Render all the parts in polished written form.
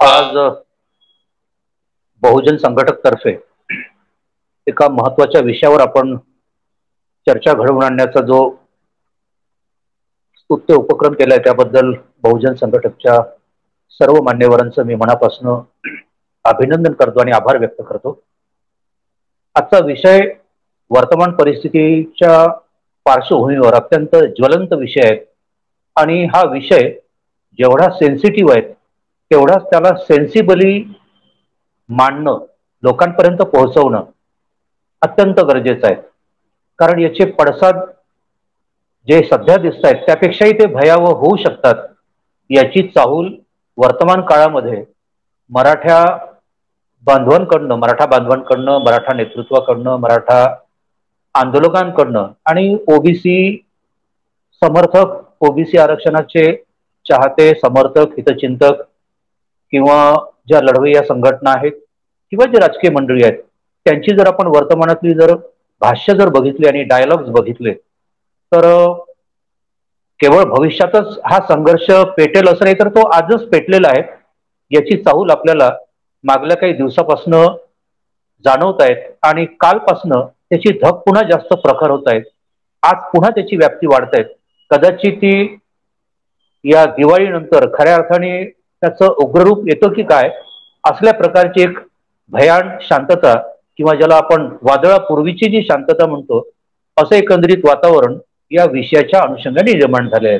आज बहुजन संघटक तर्फे एका महत्वाच्या विषयावर आपण चर्चा घडवून आणण्याचा जो स्तुत्य उपक्रम केलाय त्याबद्दल बहुजन संघटकच्या सर्व मान्यवरांचं मी मनापासून अभिनंदन करतो आणि आभार व्यक्त करतो। आजचा विषय वर्तमान परिस्थितीच्या पार्श्वभूमीवर अत्यंत ज्वलंत विषय आहे आणि हा विषय जेवढा सेन्सिटिव्ह आहे तेवढाच त्याला सेन्सिबली मांडणं, लोकांपर्यंत पोहोचवणं अत्यंत गरजेचं आहे। कारण याचे पडसाद जे सध्या दिसत आहेत त्यापेक्षाही ते भयावह होऊ शकतात याची चाहूल वर्तमान काळामध्ये मराठा बांधवांकडनं, मराठा नेतृत्वाकडनं, मराठा आंदोलकांकडनं आणि ओबीसी समर्थक, ओबीसी आरक्षणाचे चाहते, समर्थक, हितचिंतक किंवा ज्या लढवय्या संघटना आहेत किंवा जे राजकीय मंडळी आहेत त्यांची जर आपण वर्तमानातली जर भाष्य जर बघितली आणि डायलॉग्स बघितले तर केवळ भविष्यातच हा संघर्ष पेटेल असं नाही तर तो आजच पेटलेला आहे याची चाहूल आपल्याला मागल्या काही दिवसापासून जाणवत आहेत आणि कालपासनं त्याची धग पुन्हा जास्त प्रखर होत आहेत। आज पुन्हा त्याची व्याप्ती वाढत आहेत। कदाचित ती या दिवाळीनंतर खऱ्या अर्थाने त्याचं उग्ररूप येतं की काय असल्या प्रकारची एक भयान शांतता किंवा ज्याला आपण वादळापूर्वीची जी शांतता म्हणतो असं एकंदरीत वातावरण या विषयाच्या अनुषंगाने निर्माण झाले आहे।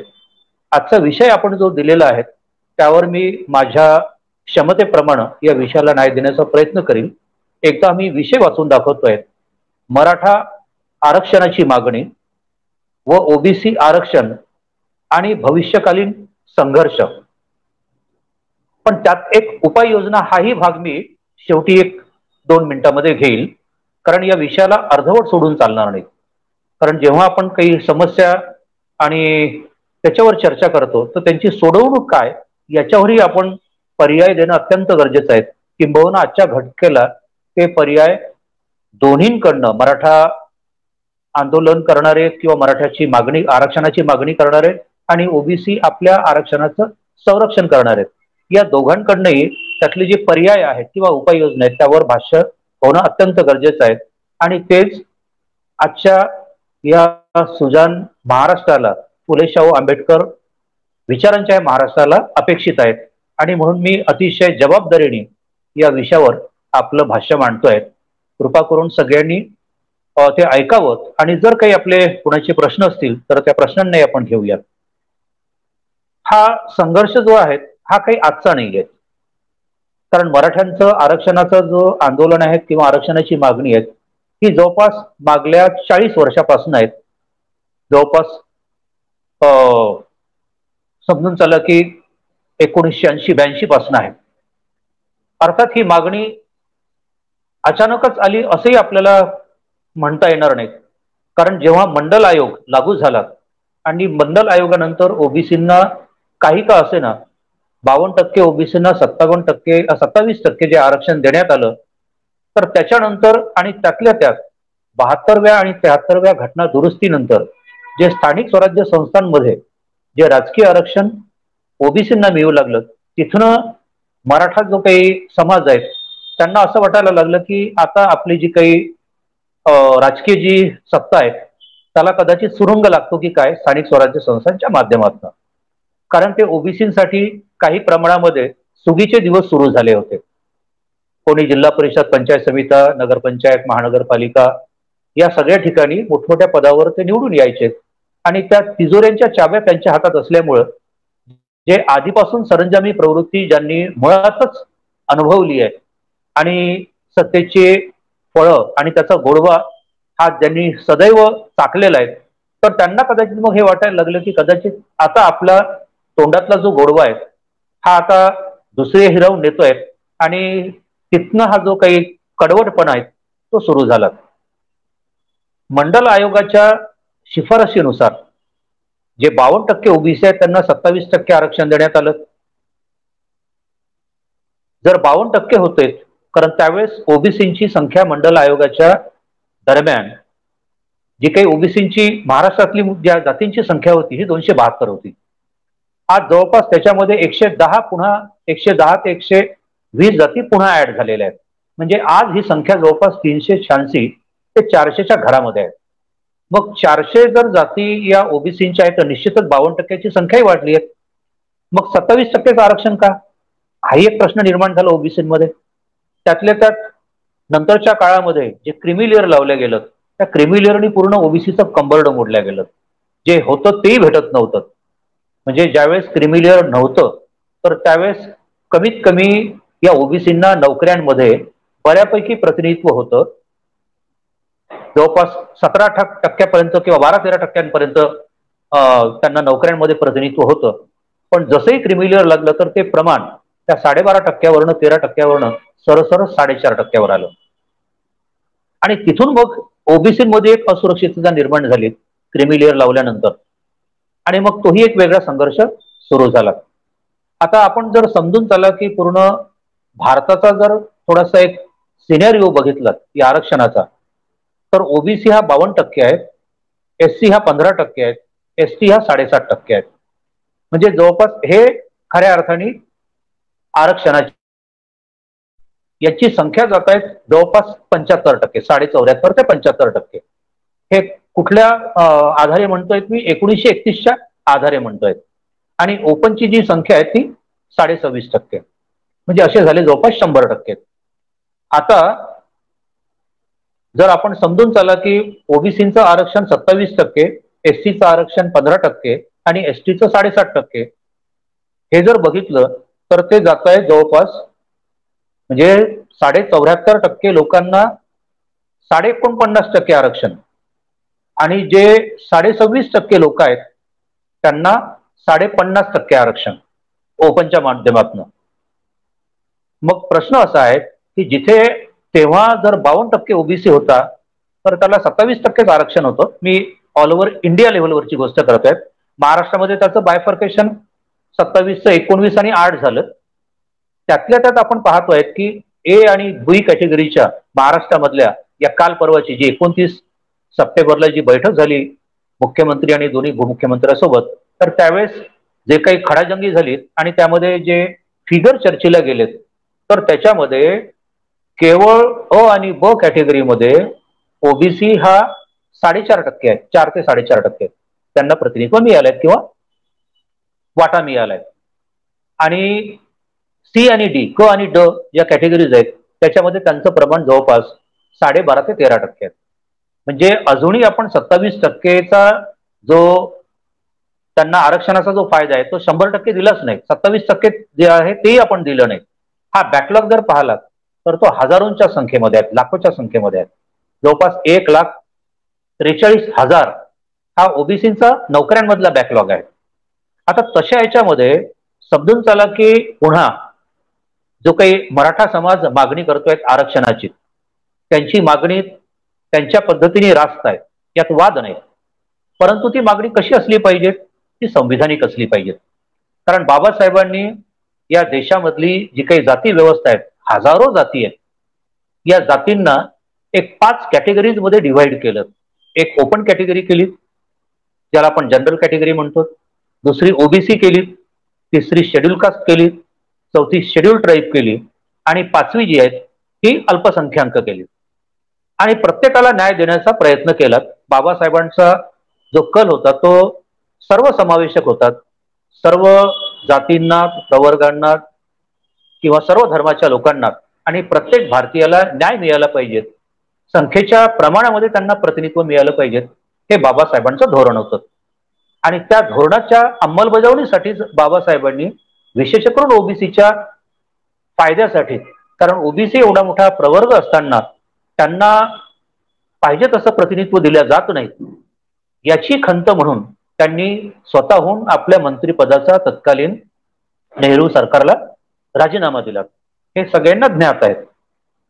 आजचा विषय आपण जो दिलेला आहे त्यावर मी माझ्या क्षमतेप्रमाणे या विषयाला न्याय देण्याचा प्रयत्न करीन। एकदा मी विषय वाचून दाखवतोय, मराठा आरक्षणाची मागणी व ओबीसी आरक्षण आणि भविष्यकालीन संघर्ष। पण त्यात एक उपाययोजना हाही भाग मी शेवटी 1-2 मिनिटांमध्ये घेईल कारण या विषयाला अर्धवट सोडून चालणार नाही। कारण जेव्हा आपण काही समस्या आणि त्याच्यावर चर्चा करतो तर त्यांची सोडवणूक काय याच्यावरही आपण पर्याय देणं अत्यंत गरजेचं आहे। किंबहुना आजच्या घटकेला ते पर्याय दोन्हींकडनं, मराठा आंदोलन करणारे किंवा मराठ्याची मागणी, आरक्षणाची मागणी करणारे आणि ओबीसी आपल्या आरक्षणाचं संरक्षण करणारे, या दोघांकडनंही त्यातले जे पर्याय आहेत किंवा उपाययोजना आहेत त्यावर भाष्य होणं अत्यंत गरजेचं आहे। आणि तेच आजच्या या सुजान महाराष्ट्राला, फुले शाहू आंबेडकर विचारांच्या या महाराष्ट्राला अपेक्षित आहेत आणि म्हणून मी अतिशय जबाबदारीने या विषयावर आपलं भाष्य मांडतोय। कृपा करून सगळ्यांनी ते ऐकावं आणि जर काही आपले कुणाचे प्रश्न असतील तर त्या प्रश्नांनाही आपण घेऊयात। हा संघर्ष जो आहे हा काही आजचा नाही आहे, कारण मराठ्यांचं आरक्षणाचं जो आंदोलन आहे किंवा आरक्षणाची मागणी आहे ही जवळपास मागल्या 40 वर्षापासून आहेत। जवळपास समजून चला की 1980-82 पासून आहे। अर्थात ही मागणी अचानकच आली असंही आपल्याला म्हणता येणार नाही, कारण जेव्हा मंडल आयोग लागू झाला आणि मंडल आयोगानंतर ओबीसींना काही का असेना 52% ओबीसींना 27% जे आरक्षण देण्यात आलं तर त्याच्यानंतर आणि त्यातल्या त्यात 72व्या आणि 73व्या घटना दुरुस्तीनंतर जे स्थानिक स्वराज्य संस्थांमध्ये जे राजकीय आरक्षण ओबीसींना मिळू लागलं तिथनं मराठा जो काही समाज आहे त्यांना असं वाटायला लागलं की आता आपली जी काही राजकीय जी सत्ता आहे त्याला कदाचित सुरुंग लागतो की काय स्थानिक स्वराज्य संस्थांच्या माध्यमातून। कारण ते ओबीसींसाठी काही प्रमाणामध्ये सुगीचे दिवस सुरू झाले होते। कोणी जिल्हा परिषद, पंचायत समिती, नगरपंचायत, महानगरपालिका या सगळ्या ठिकाणी मोठमोठ्या पदावर ते निवडून यायचे आणि त्या तिजोऱ्यांच्या चाव्या त्यांच्या हातात असल्यामुळं जे आधीपासून सरंजामी प्रवृत्ती ज्यांनी मुळातच अनुभवली आहे आणि सत्तेचे फळं आणि त्याचा गोडवा हा ज्यांनी सदैव चाकलेला आहे तर त्यांना कदाचित मग हे वाटायला लागलं की कदाचित आता आपला तोंडातला जो गोडवा आहे हा आता दुसरे हिरावून नेतोय आणि तिथनं हा जो काही कडवटपणा आहे तो सुरू झाला। मंडल आयोगाच्या शिफारशीनुसार जे 52% ओबीसी आहेत त्यांना 27% आरक्षण देण्यात आलं। जर 52% होते कारण त्यावेळेस ओबीसींची संख्या मंडल आयोगाच्या दरम्यान जी काही ओबीसींची महाराष्ट्रातली ज्या जातींची संख्या होती ही 272 होती। आज जवळपास त्याच्यामध्ये 110 पुन्हा 110 ते 20 जाती पुन्हा ऍड झालेल्या आहेत. म्हणजे आज ही संख्या जवळपास 386 ते 400च्या घरामध्ये आहे. मग 400 जर जाती या ओबीसीच्या आहेत तर निश्चितच 52%ची संख्याही वाढली आहे. मग 27%चं आरक्षण का? हाही एक प्रश्न निर्माण झाला ओबीसीमध्ये. त्यातल्या त्यात नंतरच्या काळामध्ये जे क्रिमी लेअर लावलं गेलं त्या क्रिमी लेअरनी पूर्ण ओबीसीचं कंबरडं मोडलं गेलं. जे होतं तेही भेटत नव्हतं. म्हणजे ज्यावेळेस क्रिमी लेअर नव्हतं तर त्यावेळेस कमीत कमी या ओबीसींना नोकऱ्यांमध्ये बऱ्यापैकी प्रतिनिधित्व होतं. जवळपास 17% किंवा 12-13% त्यांना नोकऱ्यांमध्ये प्रतिनिधित्व होतं. पण जसंही क्रिमी लेअर लागलं तर ते प्रमाण त्या 12.5%वरनं 13%वरनं सरसर 4.5% आलं. आणि तिथून मग ओबीसीमध्ये एक असुरक्षितता निर्माण झाली क्रिमी लेअर लावल्यानंतर. आणि मग तोही एक वेगळा संघर्ष सुरू झाला. आता आपण जर समजून चालला की पूर्ण भारताचा जर थोडासा एक सिनेरिओ बघितला या आरक्षणाचा तर ओबीसी हा 52% आहे, एससी हा 15% आहे, एसटी हा 7.5% आहे. म्हणजे जवळपास हे खऱ्या अर्थाने आरक्षणाची याची संख्या जात आहेत जवळपास 75%, 74.5% ते 75%. हे कुठल्या आधारे म्हणतोय मी? 1931च्या आधारे म्हणतोय. आणि ओपनची जी संख्या आहे ती 26.5%. म्हणजे असे झाले जवळपास 100%. आता जर आपण समजून चालला की ओबीसीचं आरक्षण 27%, एससीचं आरक्षण 15% आणि एसटीचं 7.5%, हे जर बघितलं तर ते जात आहे जवळपास म्हणजे 74.5% लोकांना 49.5% आरक्षण आणि जे 26.5% लोक आहेत त्यांना 50.5% आरक्षण ओपनच्या माध्यमातून. मग प्रश्न असा आहे की जिथे तेव्हा जर 52% ओबीसी होता तर त्याला 27% आरक्षण होतं. मी ऑल ओव्हर इंडिया लेव्हलवरची गोष्ट करतोय. महाराष्ट्रामध्ये त्याचं बायफर्केशन 27, 19 आणि 8 झालं. त्यातल्या त्यात आपण पाहतोय की ए आणि बी कॅटेगरीच्या महाराष्ट्रामधल्या या काल परवाची जी 29 सप्टेंबरला जी बैठक झाली मुख्यमंत्री आणि दोन्ही उपमुख्यमंत्र्यांसोबत, तर त्यावेळेस जे काही खडाजंगी झाली आणि त्यामध्ये जे फिगर चर्चेला गेलेत तर त्याच्यामध्ये केवळ अ आणि ब कॅटेगरीमध्ये ओबीसी हा 4.5% आहे. 4 ते 4.5% त्यांना प्रतिनिधित्व मिळालंय किंवा वाटा मिळालाय. आणि सी आणि डी, क आणि ड या कॅटेगरीज आहेत त्याच्यामध्ये त्यांचं प्रमाण जवळपास 12.5 ते 13% आहे. म्हणजे अजूनही आपण 27%चा जो त्यांना आरक्षणाचा जो फायदा आहे तो 100% दिलाच नाही. 27% जे आहे तेही आपण दिलं नाही. हा बॅकलॉग जर पाहिला तर तो हजारोंच्या संख्येमध्ये आहे, लाखोच्या संख्येमध्ये आहे. जवळपास 1,43,000 हा ओबीसीचा नोकऱ्यांमधला बॅकलॉग आहे. आता तशा याच्यामध्ये समजून चला की पुन्हा जो काही मराठा समाज मागणी करतोय आरक्षणाची, त्यांची मागणी त्यांच्या पद्धतीने रास्त आहे, यात वाद नाही. परंतु ती मागणी कशी असली पाहिजे? ती संविधानिक असली पाहिजे. कारण बाबासाहेबांनी या देशामधली जी काही जाती व्यवस्था आहेत, हजारो जाती आहेत, या जातींना एक 5 कॅटेगरीज मध्ये डिव्हाइड केलं. एक ओपन कॅटेगरी केली ज्याला आपण जनरल कॅटेगरी म्हणतो, दुसरी ओबीसी केली, तिसरी शेड्यूल कास्ट केली, चौथी शेड्यूल ट्राईब केली आणि 5वी जी आहे ती अल्पसंख्याक केली. आणि प्रत्येकाला न्याय देण्याचा प्रयत्न केला. बाबासाहेबांचा जो कल होता तो सर्वसमावेशक होता. सर्व जातींना, प्रवर्गांना किंवा सर्व धर्माच्या लोकांना आणि प्रत्येक भारतीयाला न्याय मिळाला पाहिजे, संख्येच्या प्रमाणामध्ये त्यांना प्रतिनिधित्व मिळालं पाहिजे, हे बाबासाहेबांचं धोरण होतं. आणि त्या धोरणाच्या अंमलबजावणीसाठीच बाबासाहेबांनी विशेष करून ओबीसीच्या फायद्यासाठी, कारण ओबीसी एवढा मोठा प्रवर्ग असताना त्यांना पाहिजे तसं प्रतिनिधित्व दिलं जात नाही, याची खंत म्हणून त्यांनी स्वतःहून आपल्या मंत्रिपदाचा तत्कालीन नेहरू सरकारला राजीनामा दिला. हे सगळ्यांना ज्ञात आहे.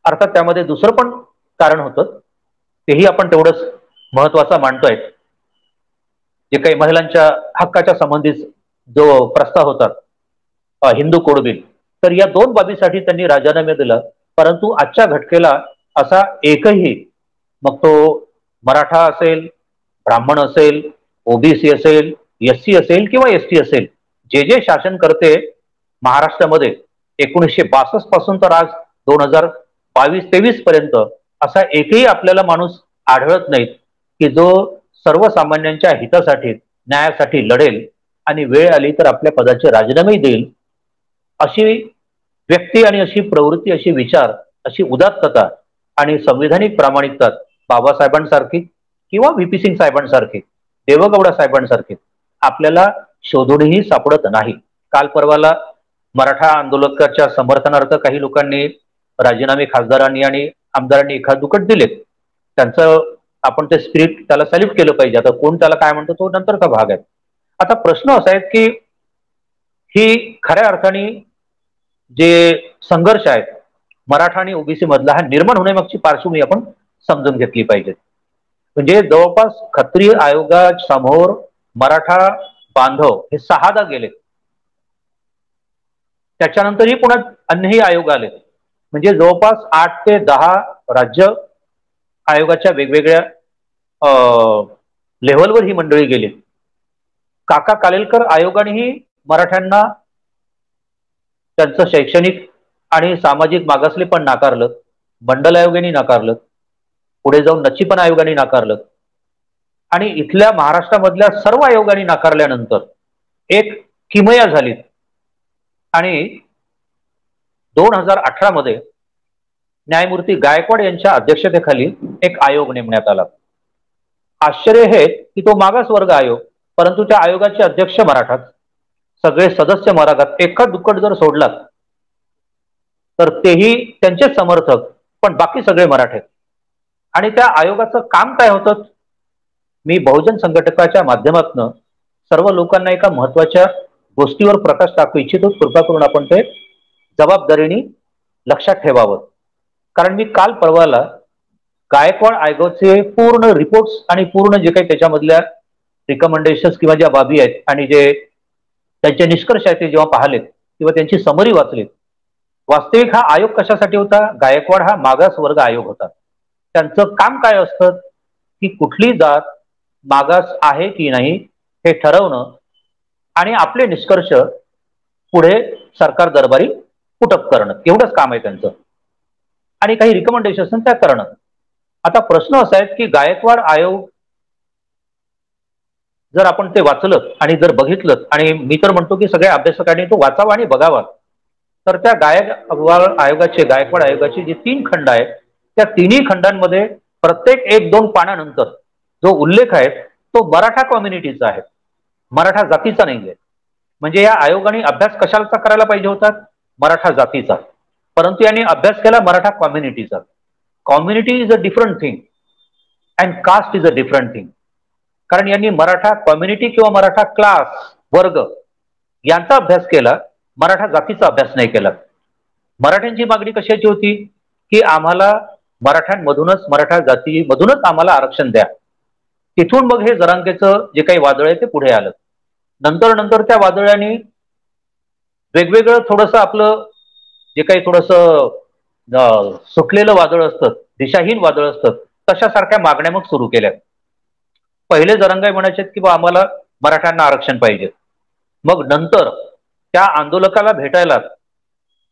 अर्थात त्यामध्ये दुसरं पण कारण होतं, तेही आपण तेवढंच महत्वाचं मानतोय. जे काही महिलांच्या हक्काच्या संबंधित जो प्रस्ताव होता हिंदू कोड बिल, तर या 2 बाबीसाठी त्यांनी राजीनामा दिला. परंतु आजच्या घटकेला असा एकही, मग तो मराठा असेल, ब्राह्मण असेल, ओबीसी असेल, एससी असेल किंवा एसटी असेल, जे जे शासन करते महाराष्ट्रामध्ये 1962 पासून तर आज 2022-23 पर्यंत असा एकही आपल्याला माणूस आढळत नाही की जो सर्वसामान्यांच्या हितासाठी न्यायासाठी लढेल आणि वेळ आली तर आपल्या पदाचे राजीनामेही देईल अशी व्यक्ती आणि अशी प्रवृत्ती, अशी विचार, अशी उदात्तता आणि संविधानिक प्रामाणिकता बाबासाहेबांसारखी किंवा व्ही पी सिंग साहेबांसारखी, देवेगौडा साहेबांसारखी आपल्याला शोधूनही सापडत नाही. काल परवाला मराठा आंदोलकाच्या समर्थनार्थ काही लोकांनी राजीनामे खासदारांनी आणि आमदारांनी एखादुकट दिलेत. त्यांचं आपण ते स्पिरिट त्याला सॅल्यूट केलं पाहिजे. आता कोण त्याला काय म्हणतो तो नंतरचा भाग आहे. आता प्रश्न असा आहे की ही खऱ्या अर्थाने जे संघर्ष आहेत मराठा आणि ओबीसी मधला हा निर्माण होण्यामागची पार्श्वभूमी आपण समजून घेतली पाहिजे. म्हणजे जवळपास खत्री आयोगासमोर मराठा बांधव हे 6दा गेले. त्याच्यानंतरही पुन्हा अन्यही आयोग आले. म्हणजे जवळपास 8 ते 10 राज्य आयोगाच्या वेगवेगळ्या लेव्हलवर ही मंडळी गेली. काका कालेलकर आयोगानेही मराठ्यांना त्यांचं शैक्षणिक आणि सामाजिक मागासले पण नाकारलं. मंडल आयोगाने नाकारलं. पुढे जाऊन नचिपन आयोगाने नाकारलं. आणि इथल्या महाराष्ट्रामधल्या सर्व आयोगांनी नाकारल्यानंतर एक किमया झाली आणि 2018 मध्ये न्यायमूर्ती गायकवाड यांच्या अध्यक्षतेखाली एक आयोग नेमण्यात आला. आश्चर्य हे की तो मागासवर्ग आयोग, परंतु त्या आयोगाचे अध्यक्ष मराठाच, सगळे सदस्य मराठात. एका दुक्कड जर सोडलात तर तेही त्यांचेच समर्थक, पण बाकी सगळे मराठे. आणि त्या आयोगाचं काम काय होतं, मी बहुजन संघटकाच्या माध्यमातून सर्व लोकांना एका महत्वाच्या गोष्टीवर प्रकाश टाकू इच्छितो. कृपा करून आपण ते जबाबदारीने लक्षात ठेवावं. कारण मी काल परवाला गायकवाड आयोगाचे पूर्ण रिपोर्ट्स आणि पूर्ण जे काही त्याच्यामधल्या रिकमेंडेशन्स किंवा ज्या बाबी आहेत आणि जे त्यांचे निष्कर्ष आहेत ते जेव्हा पाहिलेत किंवा त्यांची समरी वाचलीत, वास्तविक हा आयोग कशासाठी होता? गायकवाड हा मागास वर्ग आयोग होता. त्यांचं काम काय असतं की कुठली जात मागास आहे की नाही हे ठरवणं आणि आपले निष्कर्ष पुढे सरकार दरबारी पुटअप करणं, एवढंच काम आहे त्यांचं. आणि काही रिकमेंडेशन त्या करणं. आता प्रश्न असा आहे की गायकवाड आयोग जर आपण ते वाचलं आणि जर बघितलं, आणि मी तर म्हणतो की सगळ्या अभ्यासकांनी तो वाचावा आणि बघावा, तर त्या गायकवाड आयोगाचे जे 3 खंड आहेत त्या तिन्ही खंडांमध्ये प्रत्येक 1-2 पानानंतर जो उल्लेख आहे तो मराठा कम्युनिटीचा आहे, मराठा जातीचा नाही आहे. म्हणजे या आयोगाने अभ्यास कशाचा करायला पाहिजे होता? मराठा जातीचा. परंतु यांनी अभ्यास केला मराठा कम्युनिटीचा. Community is a different thing and caste is a different thing. कारण यांनी मराठा कम्युनिटी किंवा मराठा क्लास वर्ग यांचा अभ्यास केला, मराठा जातीचा अभ्यास नाही केला. मराठ्यांची मागणी कशाची होती की आम्हाला मराठ्यांमधूनच, मराठा जातीमधूनच आम्हाला आरक्षण द्या. तिथून मग हे जरांगेचं जे काही वादळ आहे ते पुढे आलं. नंतर त्या वेगवेगळं थोडंसं आपलं जे काही थोडंसं सुटलेलं वादळ असतं, दिशाहीन वादळ असतं, तशासारख्या मागण्या मग सुरू केल्या. पहिले जरांगे म्हणायचे की बा आम्हाला मराठ्यांना आरक्षण पाहिजे. मग नंतर त्या आंदोलकाला भेटायला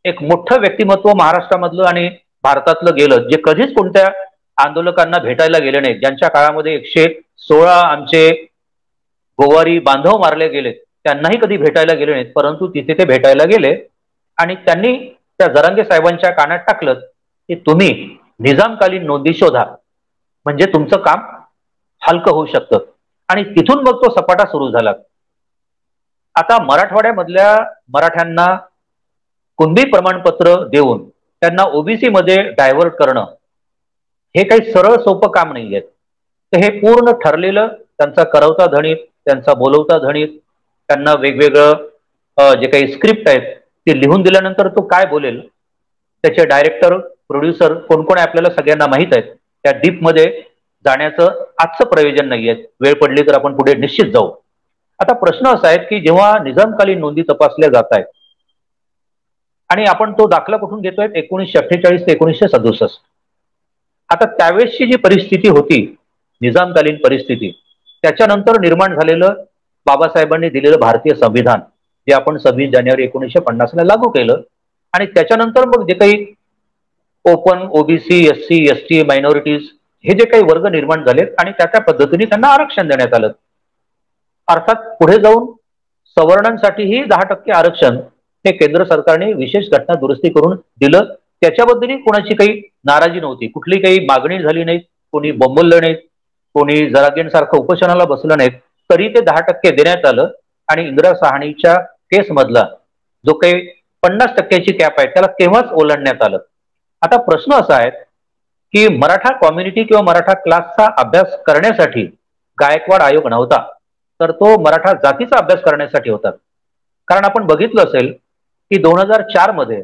एक मोठं व्यक्तिमत्व महाराष्ट्रामधलं आणि भारतातलं गेलं, जे कधीच कोणत्या आंदोलकांना भेटायला गेले नाहीत. ज्यांच्या काळामध्ये 116 आमचे गोवारी बांधव मारले गेले, त्यांनाही कधी भेटायला गेले नाहीत. परंतु तिथे ते भेटायला गेले आणि त्यांनी त्या जरांगे साहेबांच्या कानात टाकलं की तुम्ही निजामकालीन नोंदी शोधा, म्हणजे तुमचं काम हलकं होऊ शकतं. आणि तिथून मग तो सपाटा सुरू झाला. आता मराठवाड्यामधल्या मराठ्यांना कुणबी प्रमाणपत्र देऊन त्यांना ओबीसी मध्ये डायव्हर्ट करणं हे काही सरळ सोपं काम नाहीये. तर हे पूर्ण ठरलेलं, त्यांचा करवता धणीत, त्यांचा बोलवता धणीत, त्यांना वेगवेगळं जे काही स्क्रिप्ट आहेत ते लिहून दिल्यानंतर तो काय बोलेल, त्याचे डायरेक्टर, प्रोड्युसर कोण कोण आहे आपल्याला सगळ्यांना माहीत आहेत. त्या डीपमध्ये जाण्याचं आजचं प्रयोजन नाहीये. वेळ पडली तर आपण पुढे निश्चित जाऊ. आता प्रश्न असा आहे की जेव्हा निजामकालीन नोंदी तपासल्या जात आहेत आणि आपण तो दाखला कुठून घेतोय 1948 ते 1967. आता त्यावेळेसची जी परिस्थिती होती, निजामकालीन परिस्थिती, त्याच्यानंतर निर्माण झालेलं बाबासाहेबांनी दिलेलं भारतीय संविधान, जे आपण 26 जानेवारी 1950 ला लागू केलं, आणि त्याच्यानंतर मग जे काही open, OBC, SC, ST, minorities हे जे काही वर्ग निर्माण झालेत आणि त्या पद्धतीने त्यांना आरक्षण देण्यात आलं. अर्थात पुढे जाऊन सवर्णांसाठीही 10% आरक्षण हे केंद्र सरकारने विशेष घटना दुरुस्ती करून दिलं. त्याच्याबद्दलही कोणाची काही नाराजी नव्हती, कुठली काही मागणी झाली नाही, कोणी बोंबललं नाहीत, कोणी जरागेंसारखं उपोषणाला बसलं नाहीत, तरी ते 10% देण्यात आलं. आणि इंदिरा साहनीच्या केसमधला जो काही 50%ची कॅप आहे त्याला केव्हाच ओलांडण्यात आलं. आता प्रश्न असा आहे की मराठा कम्युनिटी किंवा मराठा क्लासचा अभ्यास करण्यासाठी गायकवाड आयोग नव्हता, तर तो मराठा जातीचा अभ्यास करण्यासाठी होता. कारण आपण बघितलं असेल की 2004 मध्ये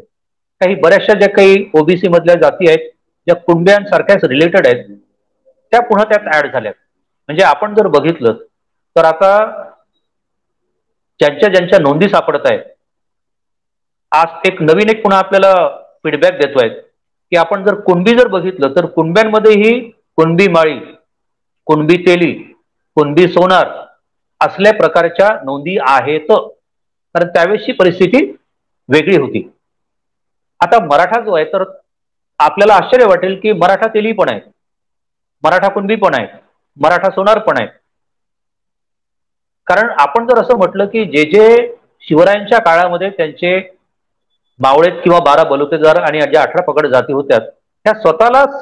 काही बऱ्याचशा ज्या काही ओबीसी मधल्या जाती आहेत ज्या कुंड्यांसारख्याच रिलेटेड आहेत त्या पुन्हा त्यात ऍड झाल्यात. म्हणजे आपण जर बघितलं तर आता ज्यांच्या ज्यांच्या नोंदी सापडत आहेत, आज एक पुन्हा आपल्याला फीडबॅक देतोय की आपण जर कुणबी जर बघितलं तर कुणब्यांमध्येही कुणबी माळी, कुणबी तेली, कुणबी सोनार असल्या प्रकारच्या नोंदी आहेत. कारण त्यावेळेसची परिस्थिती वेगळी होती. आता मराठा जो आहे तर आपल्याला आश्चर्य वाटेल की मराठा तेली पण आहे, मराठा कुणबी पण आहे, मराठा सोनार पण आहे. कारण आपण जर असं म्हटलं की जे जे शिवरायांच्या काळामध्ये त्यांचे मावळेत किंवा 12 बलुतेदार आणि ज्या 18 पगड जाती होत्या त्या स्वतःलाच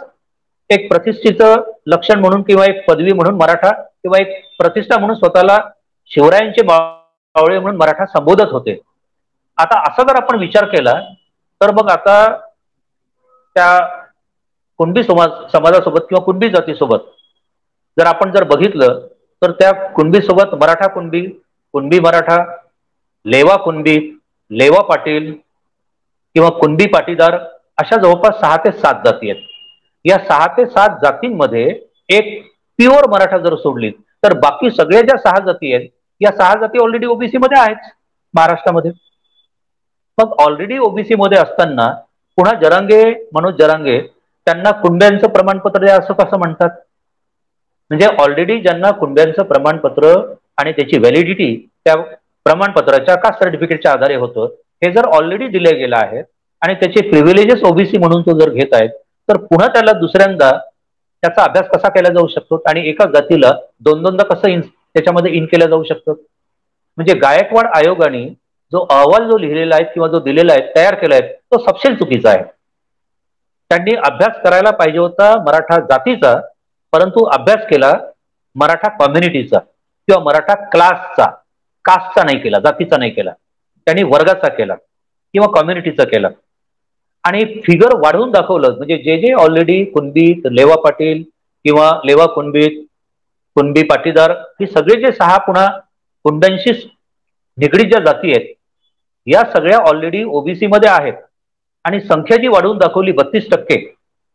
एक प्रतिष्ठेचं लक्षण म्हणून किंवा एक पदवी म्हणून मराठा किंवा एक प्रतिष्ठा म्हणून स्वतःला शिवरायांचे मावळे म्हणून मराठा संबोधत होते. आता असा जर आपण विचार केला तर मग आता त्या कुणबी समाजासोबत किंवा कुणबी जातीसोबत जर आपण जर बघितलं तर त्या कुणबी सोबत मराठा कुणबी, कुणबी मराठा, लेवा कुणबी, लेवा पाटील किंवा कुणबी पाटीदार अशा जवळपास 6 ते 7 जाती आहेत. या 6 ते 7 जातींमध्ये एक प्युअर मराठा जर सोडली तर बाकी सगळ्या ज्या 6 जाती आहेत या 6 जाती ऑलरेडी ओबीसी मध्ये आहेत महाराष्ट्रामध्ये. मग ऑलरेडी ओबीसी मध्ये असताना पुन्हा जरांगे, मनोज जरांगे त्यांना कुणब्यांचं प्रमाणपत्र द्या असं कसं म्हणतात? म्हणजे ऑलरेडी ज्यांना कुणब्यांचं प्रमाणपत्र आणि त्याची व्हॅलिडिटी त्या प्रमाणपत्राच्या कास्ट सर्टिफिकेटच्या आधारे होतं, हे जर ऑलरेडी दिले गेलं आहे आणि त्याचे प्रिव्हिलेजेस ओबीसी म्हणून तो जर घेत आहेत तर पुन्हा त्याला दुसऱ्यांदा त्याचा अभ्यास कसा केला जाऊ शकतो आणि एका जातीला दोनदा कसं त्याच्यामध्ये इन केलं जाऊ शकतं? म्हणजे गायकवाड आयोगाने जो अहवाल जो लिहिलेला आहे किंवा जो दिलेला आहे, तयार केला आहे, तो सपशेल चुकीचा आहे. त्यांनी अभ्यास करायला पाहिजे होता मराठा जातीचा, परंतु अभ्यास केला मराठा कम्युनिटीचा किंवा मराठा क्लासचा, कास्टचा नाही केला, जातीचा नाही केला. त्यांनी वर्गाचा केला किंवा कम्युनिटीचा केला आणि फिगर वाढवून दाखवलं. म्हणजे जे जे ऑलरेडी कुणबी, लेवा पाटील किंवा लेवा कुणबी, कुणबी पाटीदार ही सगळे जे 6 पुन्हा कुणब्यांशी निगडीत ज्या जाती आहेत या सगळ्या ऑलरेडी ओबीसी मध्ये आहेत आणि संख्या जी वाढवून दाखवली 32%,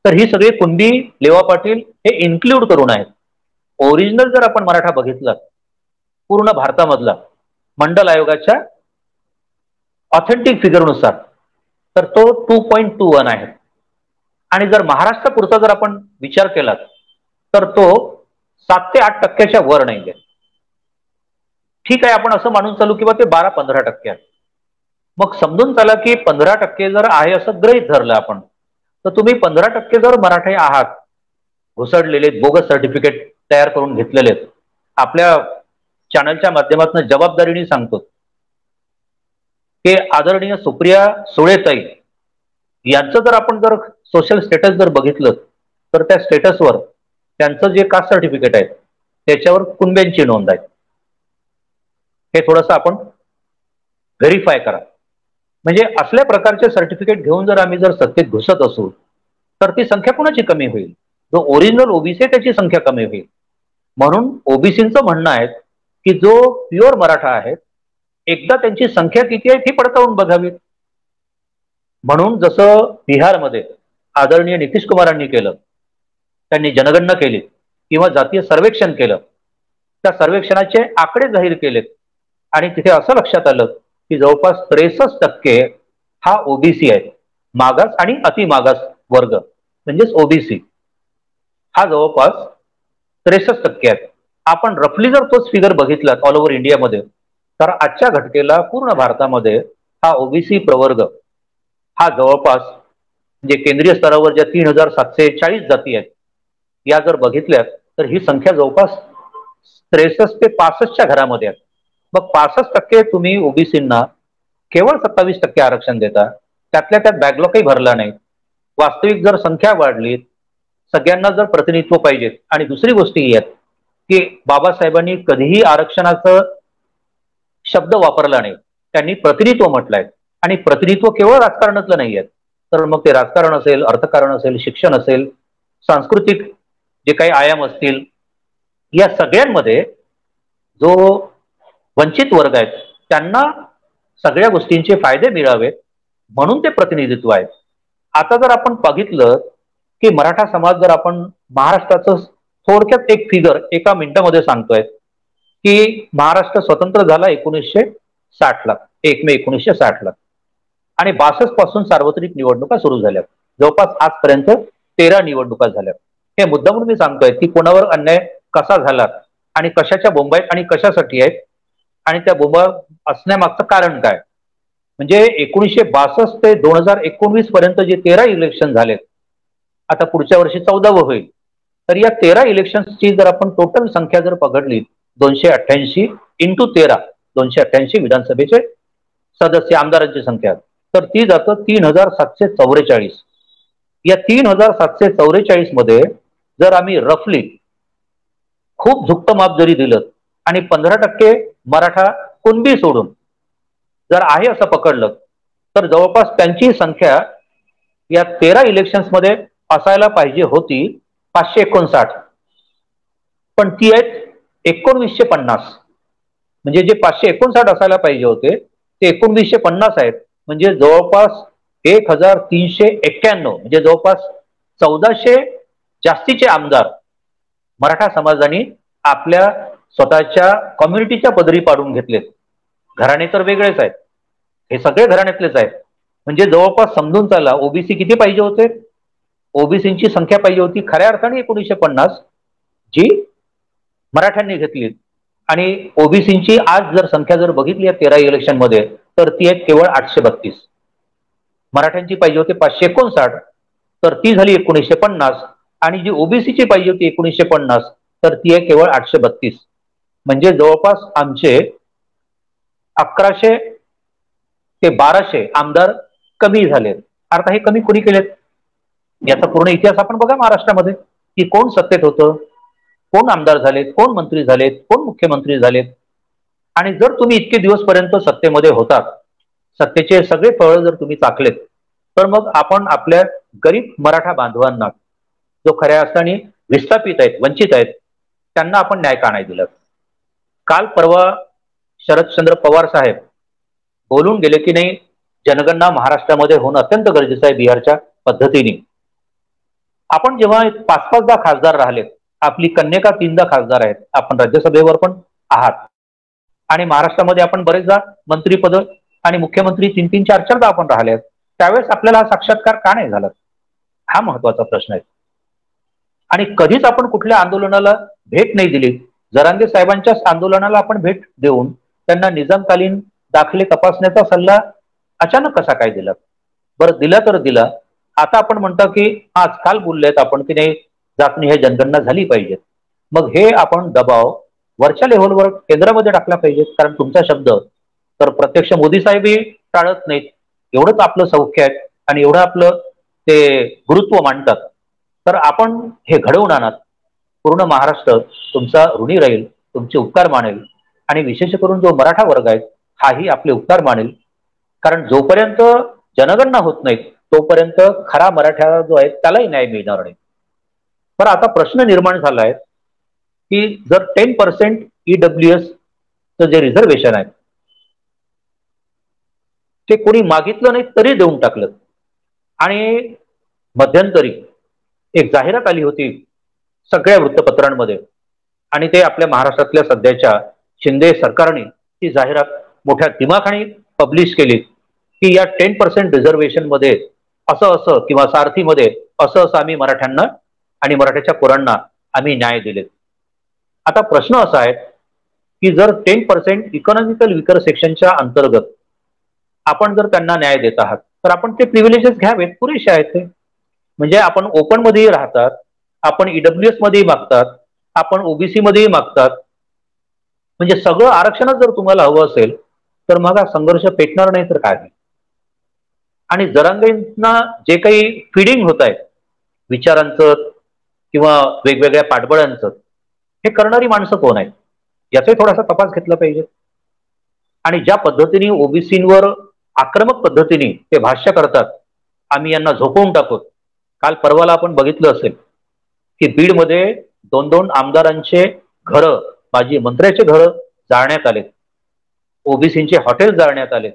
तर ही सगळे कुणबी, लेवा पाटील हे इन्क्लूड करून आहेत. ओरिजिनल जर आपण मराठा बघितला पूर्ण भारतामधला मंडल आयोगाच्या ऑथेंटिक फिगरनुसार तर तो 2.21 आहे आणि जर महाराष्ट्रापुरता जर आपण विचार केला तर तो 7 ते 8% वर नाहीये. ठीक आहे, आपण असं मानून चालू किंवा ते 12-15% आहे. मग समजून चला की 15% जर आहे असं गृहीत धरलं आपण, तर तुम्ही 15% जर मराठे आहात, घुसडलेले बोगस सर्टिफिकेट तयार करून घेतलेले आहेत, आपल्या चॅनलच्या माध्यमातून जबाबदारीने सांगतो की आदरणीय सुप्रिया सुळेताई यांचं जर आपण जर सोशल स्टेटस जर बघितलं तर त्या स्टेटसवर त्यांचं जे कास्ट सर्टिफिकेट आहे त्याच्यावर कुणब्यांची नोंद आहे. हे थोडंसं आपण व्हेरीफाय करा. म्हणजे असल्या प्रकारचे सर्टिफिकेट घेऊन जर आम्ही जर सत्तेत घुसत असू तर ती संख्या कुणाची कमी होईल? जो ओरिजिनल ओबीसी त्याची संख्या कमी होईल. म्हणून ओबीसीचं म्हणणं आहे की जो प्युअर मराठा आहे एकदा त्यांची संख्या किती आहे ती पडताळून बघावी. म्हणून जसं बिहारमध्ये आदरणीय नितीश कुमारांनी केलं, त्यांनी जनगणना केली किंवा जातीय सर्वेक्षण केलं, त्या सर्वेक्षणाचे आकडे जाहीर केलेत आणि तिथे असं लक्षात आलं की जवळपास 63% हा ओबीसी आहे. मागास आणि अतिमागास वर्ग म्हणजेच ओबीसी हा जवळपास 63% आहे. आपण रफली जर तोच फिगर बघितला ऑल ओव्हर इंडियामध्ये तर आजच्या घटनेला पूर्ण भारतामध्ये हा ओबीसी प्रवर्ग हा जवळपास म्हणजे केंद्रीय स्तरावर ज्या 3740 जाती आहेत या जर बघितल्या तर ही संख्या जवळपास 63 ते 65च्या घरामध्ये आहे. मग 65% तुम्ही ओबीसींना केवळ 27% आरक्षण देता, त्यातल्या त्यात बॅकलॉगही भरला नाही. वास्तविक जर संख्या वाढली, सगळ्यांना जर प्रतिनिधित्व पाहिजे, आणि दुसरी गोष्ट ही आहे की बाबासाहेबांनी कधीही आरक्षणाचं शब्द वापरला नाही, त्यांनी प्रतिनिधित्व म्हटलंय. आणि प्रतिनिधित्व केवळ राजकारणातलं नाही आहे, तर मग ते राजकारण असेल, अर्थकारण असेल, शिक्षण असेल, सांस्कृतिक जे काही आयाम असतील, या सगळ्यांमध्ये जो वंचित वर्ग आहेत त्यांना सगळ्या गोष्टींचे फायदे मिळावेत म्हणून ते प्रतिनिधित्व आहे. आता जर आपण बघितलं की मराठा समाज, जर आपण महाराष्ट्राचं थोडक्यात एक फिगर एका मिनिटामध्ये सांगतोय की महाराष्ट्र स्वतंत्र झाला 1960ला, 1 मे 1960ला, आणि 62 पासून सार्वत्रिक निवडणुका सुरू झाल्या. जवळपास आजपर्यंत 13 निवडणुका झाल्या. हे मुद्दा म्हणून मी सांगतोय की कोणावर अन्याय कसा झाला आणि कशाच्या बोंबा आहेत आणि कशासाठी आहेत आणि त्या बोंबा असण्यामागचं कारण काय. म्हणजे 1962 ते 2019 पर्यंत जे 13 इलेक्शन झालेत, आता पुढच्या वर्षी 14वं होईल, तर या 13 इलेक्शन्सची जर आपण टोटल संख्या जर पकडली, 288 इंटू 13, 288 विधानसभेचे सदस्य आमदारांची संख्या, तर ती जातं 3744. या 3744 मध्ये जर आम्ही रफली खूप झुकतं माप जरी दिलं आणि 15% मराठा कुणबी सोडून जर आहे असं पकडलं, तर जवळपास त्यांची संख्या या 13 इलेक्शन्स मध्ये असायला पाहिजे होती 559, पण ती आहेत 1950. म्हणजे जे 559 असायला पाहिजे होते ते 1950 आहेत. म्हणजे जवळपास 1391, म्हणजे जवळपास 1400 जास्तीचे आमदार मराठा समाजाने आपल्या स्वतःच्या कम्युनिटीच्या पदरी पाडून घेतलेत. घराणे तर वेगळेच आहेत, हे सगळे घराण्यातलेच आहेत. म्हणजे जवळपास समजून चाला, ओबीसी किती पाहिजे होते, ओबीसींची संख्या पाहिजे होती खऱ्या अर्थाने 1950, जी मराठ्यांनी घेतली. आणि ओबीसींची आज जर संख्या जर बघितली 13 इलेक्शन मध्ये, तर ती आहे केवळ 832. मराठ्यांची पाहिजे होती 559, तर ती झाली 1950, आणि जी ओबीसीची पाहिजे होती 1950, तर ती आहे केवळ 832. म्हणजे जवळपास आमचे 1100 ते 1200 आमदार कमी झाले. अर्थात हे कमी कोणी केलेत याचा पूर्ण इतिहास आपण बघा महाराष्ट्रामध्ये, की कोण सत्तेत होतं, कोण आमदार झालेत, कोण मंत्री झालेत, कोण मुख्यमंत्री झालेत. आणि जर तुम्ही इतके दिवसपर्यंत सत्तेमध्ये होतात, सत्तेचे सगळे फळ जर तुम्ही चाखलेत, तर मग आपण आपल्या गरीब मराठा बांधवांना, जो खऱ्या अर्थाने विस्थापित आहेत, वंचित आहेत, त्यांना आपण न्याय का नाही दिला. काल परवा शरदचंद्र पवार साहेब बोलून गेले की नाही, जनगणना महाराष्ट्रामध्ये होणं अत्यंत गरजेचं आहे बिहारच्या पद्धतीने. आपण जेव्हा 5-5दा खासदार राहिलेत, आपली कन्यका 3दा खासदार आहेत, आपण राज्यसभेवर पण आहात, आणि महाराष्ट्रामध्ये आपण बरेचदा मंत्रीपद आणि मुख्यमंत्री 3-3, 4-4दा आपण राहिलेत, त्यावेळेस आपल्याला हा साक्षात्कार का नाही झाला, हा महत्वाचा प्रश्न आहे. आणि कधीच आपण कुठल्या आंदोलनाला भेट नाही दिली. जरांगे साहेबांच्याच आंदोलनाला आपण भेट देऊन त्यांना निजामकालीन दाखले तपासण्याचा सल्ला अचानक कसा काय दिला. बरं दिला तर दिला. आता आपण म्हणतो की आज काल बोललेत आपण की नाही जातनी हे जनगणना झाली पाहिजे. मग हे आपण दबाव वरच्या लेव्हलवर केंद्रामध्ये टाकला पाहिजे, कारण तुमचा शब्द तर प्रत्यक्ष मोदी साहेबही टाळत नाहीत. एवढंच आपलं सौख्य आहे आणि एवढं आपलं ते गुरुत्व मांडतात. तर आपण हे घडवून आणत, पूर्ण महाराष्ट्र तुमचा ऋणी राहील, तुमचे उपकार मानेल, आणि विशेष करून जो मराठा वर्ग आहे हाही आपले उपकार मानेल. कारण जोपर्यंत जनगणना होत नाही तोपर्यंत खरा मराठा जो आहे त्यालाही न्याय मिळणार नाही. पण आता प्रश्न निर्माण झालाय की जर 10% EWS जे रिझर्वेशन आहे ते कोणी मागितलं नाही तरी देऊन टाकलं. आणि मध्यंतरी एक जाहिरात आली होती सगळ्या वृत्तपत्रांमध्ये, आणि ते आपल्या महाराष्ट्रातल्या सध्याच्या शिंदे सरकारने ती जाहिरात मोठ्या दिमाखाने पब्लिश केली की या 10% रिझर्वेशन मध्ये असं असं किंवा सारथीमध्ये असं असं आम्ही मराठ्यांना आणि मराठ्याच्या पोरांना आम्ही न्याय दिलेत. आता प्रश्न असा आहे की जर 10% इकॉनॉमिकल विकर सेक्शनच्या अंतर्गत आपण जर त्यांना न्याय देत आहात, तर आपण ते प्रिव्हिलेजेस घ्यावेत, पुरेसे आहेत ते. म्हणजे आपण ओपन मध्येही राहतात, आपण ईडब्ल्यूएस मध्येही मागतात, आपण ओबीसी मध्येही मागतात. म्हणजे सगळं आरक्षणच जर तुम्हाला हवं असेल तर मग हा संघर्ष पेटणार नाही तर काय. आणि जरांगेंना जे काही फिडिंग होत आहे विचारांचं किंवा वेगवेगळ्या पाठबळांचं, हे करणारी माणसं कोण आहेत याचाही थोडासा तपास घेतला पाहिजे. आणि ज्या पद्धतीने ओबीसींवर आक्रमक पद्धतीने ते भाष्य करतात, आम्ही यांना झोपवून टाकू. काल परवाला आपण बघितलं असेल की बीडमध्ये 2-2 आमदारांचे घरं, माजी मंत्र्याचे घरं जाळण्यात आले, ओबीसींचे हॉटेल जाळण्यात आले,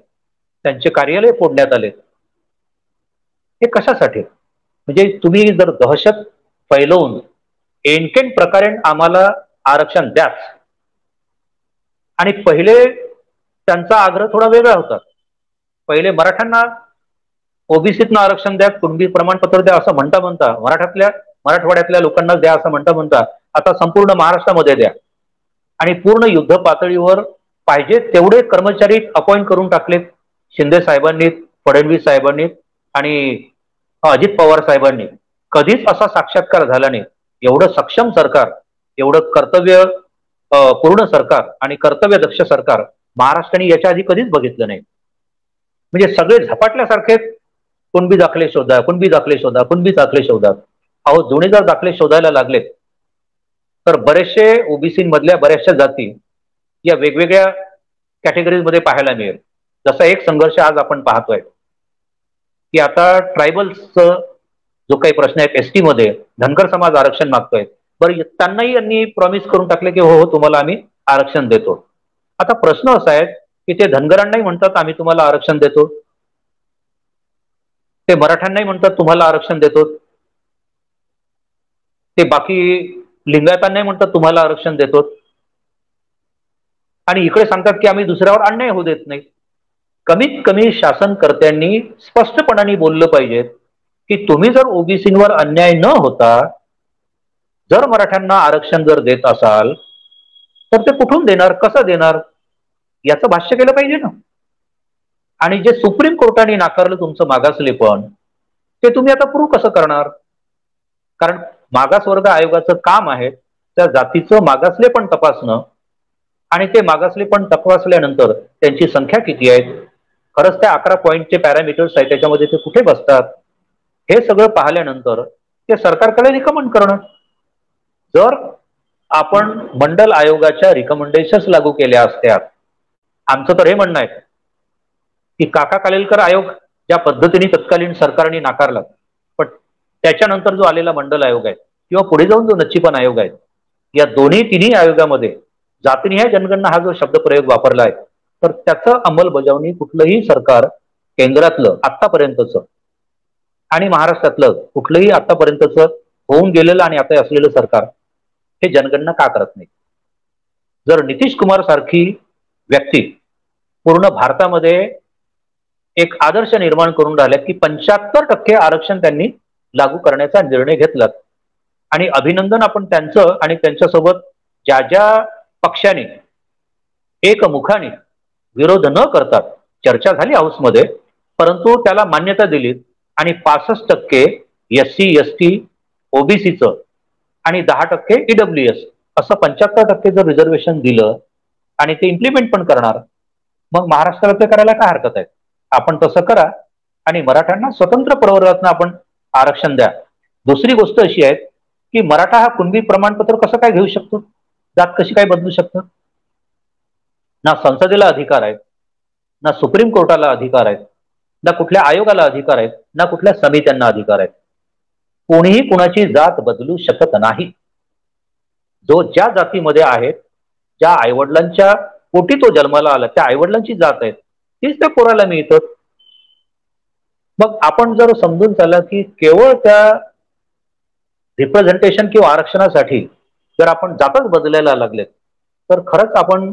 त्यांचे कार्यालय फोडण्यात आले. हे कशासाठी? म्हणजे तुम्ही जर दहशत फैलवून एनकेन प्रकारे आम्हाला आरक्षण द्याच. आणि पहिले त्यांचा आग्रह थोडा वेगळा होता. पहिले मराठ्यांना ओबीसीतनं आरक्षण द्या, कुणबी प्रमाणपत्र द्या असं म्हणता म्हणता, मराठवाड्यातल्या लोकांना द्या असं म्हणता म्हणता आता संपूर्ण महाराष्ट्रामध्ये द्या. आणि पूर्ण युद्ध पातळीवर पाहिजे तेवढे कर्मचारी अपॉइंट करून टाकलेत शिंदे साहेबांनी, फडणवीस साहेबांनी आणि अजित पवार साहेबांनी. कधीच असा साक्षात्कार झाला नाही. एवढं सक्षम सरकार, एवढं कर्तव्य पूर्ण सरकार आणि कर्तव्यदक्ष सरकार महाराष्ट्राने याच्या आधी कधीच बघितलं नाही. म्हणजे सगळे झपाटल्यासारखे कुणबी दाखले शोधा, कुणबी दाखले शोधा, कुणबी दाखले शोधा. अहो, जुने जर दाखले शोधायला लागलेत तर बरेचसे ओबीसी मधल्या बऱ्याचशा जाती या वेगवेगळ्या कॅटेगरीज मध्ये पाहायला मिळेल. जसा एक संघर्ष आज आपण पाहतोय की आता ट्रायबल्सचं जो काही प्रश्न आहे एसटी मध्ये, धनगर समाज आरक्षण मागतोय. बरं, त्यांनाही यांनी प्रॉमिस करून टाकले की हो हो तुम्हाला आम्ही आरक्षण देतो. आता प्रश्न असा आहे की ते धनगरांनाही म्हणतात आम्ही तुम्हाला आरक्षण देतो, ते मराठ्यांनाही म्हणतात तुम्हाला आरक्षण देतो, ते बाकी लिंगायतांनाही म्हणतात तुम्हाला आरक्षण देतो, आणि इकडे सांगतात की आम्ही दुसऱ्यावर अन्याय होऊ देत नाही. कमीत कमी शासनकर्त्यांनी स्पष्टपणाने बोललं पाहिजे की तुम्ही जर ओबीसींवर अन्याय न होता जर मराठ्यांना आरक्षण जर देत असाल तर ते कुठून देणार, कसं देणार, याचं भाष्य केलं पाहिजे ना. आणि जे सुप्रीम कोर्टाने नाकारलं तुमचं मागासलेपण, ते तुम्ही आता प्रूव्ह कसं करणार? कारण मागासवर्ग आयोगाचं काम आहे त्या जातीचं मागासलेपण तपासणं, आणि ते मागासलेपण तपासल्यानंतर त्यांची संख्या किती आहे, खरंच त्या 11 पॉईंटचे पॅरामीटर्स आहेत त्याच्यामध्ये ते कुठे बसतात, हे सगळं पाहिल्यानंतर ते सरकारकडे रिकमेंड करणं. जर आपण मंडल आयोगाच्या रिकमेंडेशन्स लागू केल्या असत्या, आमचं तर हे म्हणणं आहे की काका कालेलकर आयोग ज्या पद्धतीने तत्कालीन सरकारने नाकारला, पण त्याच्यानंतर जो आलेला मंडल आयोग आहे किंवा पुढे जाऊन जो नच्चीपण आयोग आहे, या तिन्ही आयोगामध्ये जातीनिहाय जनगणना हा जो शब्दप्रयोग वापरला आहे, तर त्याचं अंमलबजावणी कुठलंही सरकार, केंद्रातलं आतापर्यंतचं आणि महाराष्ट्रातलं कुठलंही आतापर्यंतचं होऊन गेलेलं आणि आता असलेलं सरकार हे जनगणना का करत नाही? जर नितीश कुमार सारखी व्यक्ती पूर्ण भारतामध्ये एक आदर्श निर्माण करून राहिल्यात की 75% आरक्षण त्यांनी लागू करण्याचा निर्णय घेतला, आणि अभिनंदन आपण त्यांचं, आणि त्यांच्यासोबत ज्या ज्या पक्षाने एकमुखाने विरोध न करता चर्चा झाली हाऊसमध्ये, परंतु त्याला मान्यता दिली आणि 65% SC ST ओबीसीचं आणि 10% ईडब्ल्यूएस असं 75% जर रिझर्वेशन दिलं आणि ते इम्प्लिमेंट पण करणार, मग महाराष्ट्राला ते करायला काय हरकत आहे? आपण तसं करा आणि मराठ्यांना स्वतंत्र प्रवर्गातनं आपण आरक्षण द्या. दुसरी गोष्ट अशी आहे की मराठा हा कुणबी प्रमाणपत्र कसं काय घेऊ शकतो, जात कशी काय बदलू शकतं? ना संसदेला अधिकार आहे, ना सुप्रीम कोर्टाला अधिकार आहेत, ना कुठल्या आयोगाला अधिकार आहेत, ना कुठल्या समित्यांना अधिकार आहेत. कोणीही कुणाची जात बदलू शकत नाही. जो ज्या जातीमध्ये आहे, ज्या आईवडिलांच्या पोटी तो जन्माला आला, त्या आईवडिलांची जात आहे तीच त्या पोराला मिळतं. मग आपण जर समजून चालला की केवळ त्या रिप्रेझेंटेशन किंवा आरक्षणासाठी जर आपण जातच बदलायला लागले तर खरंच आपण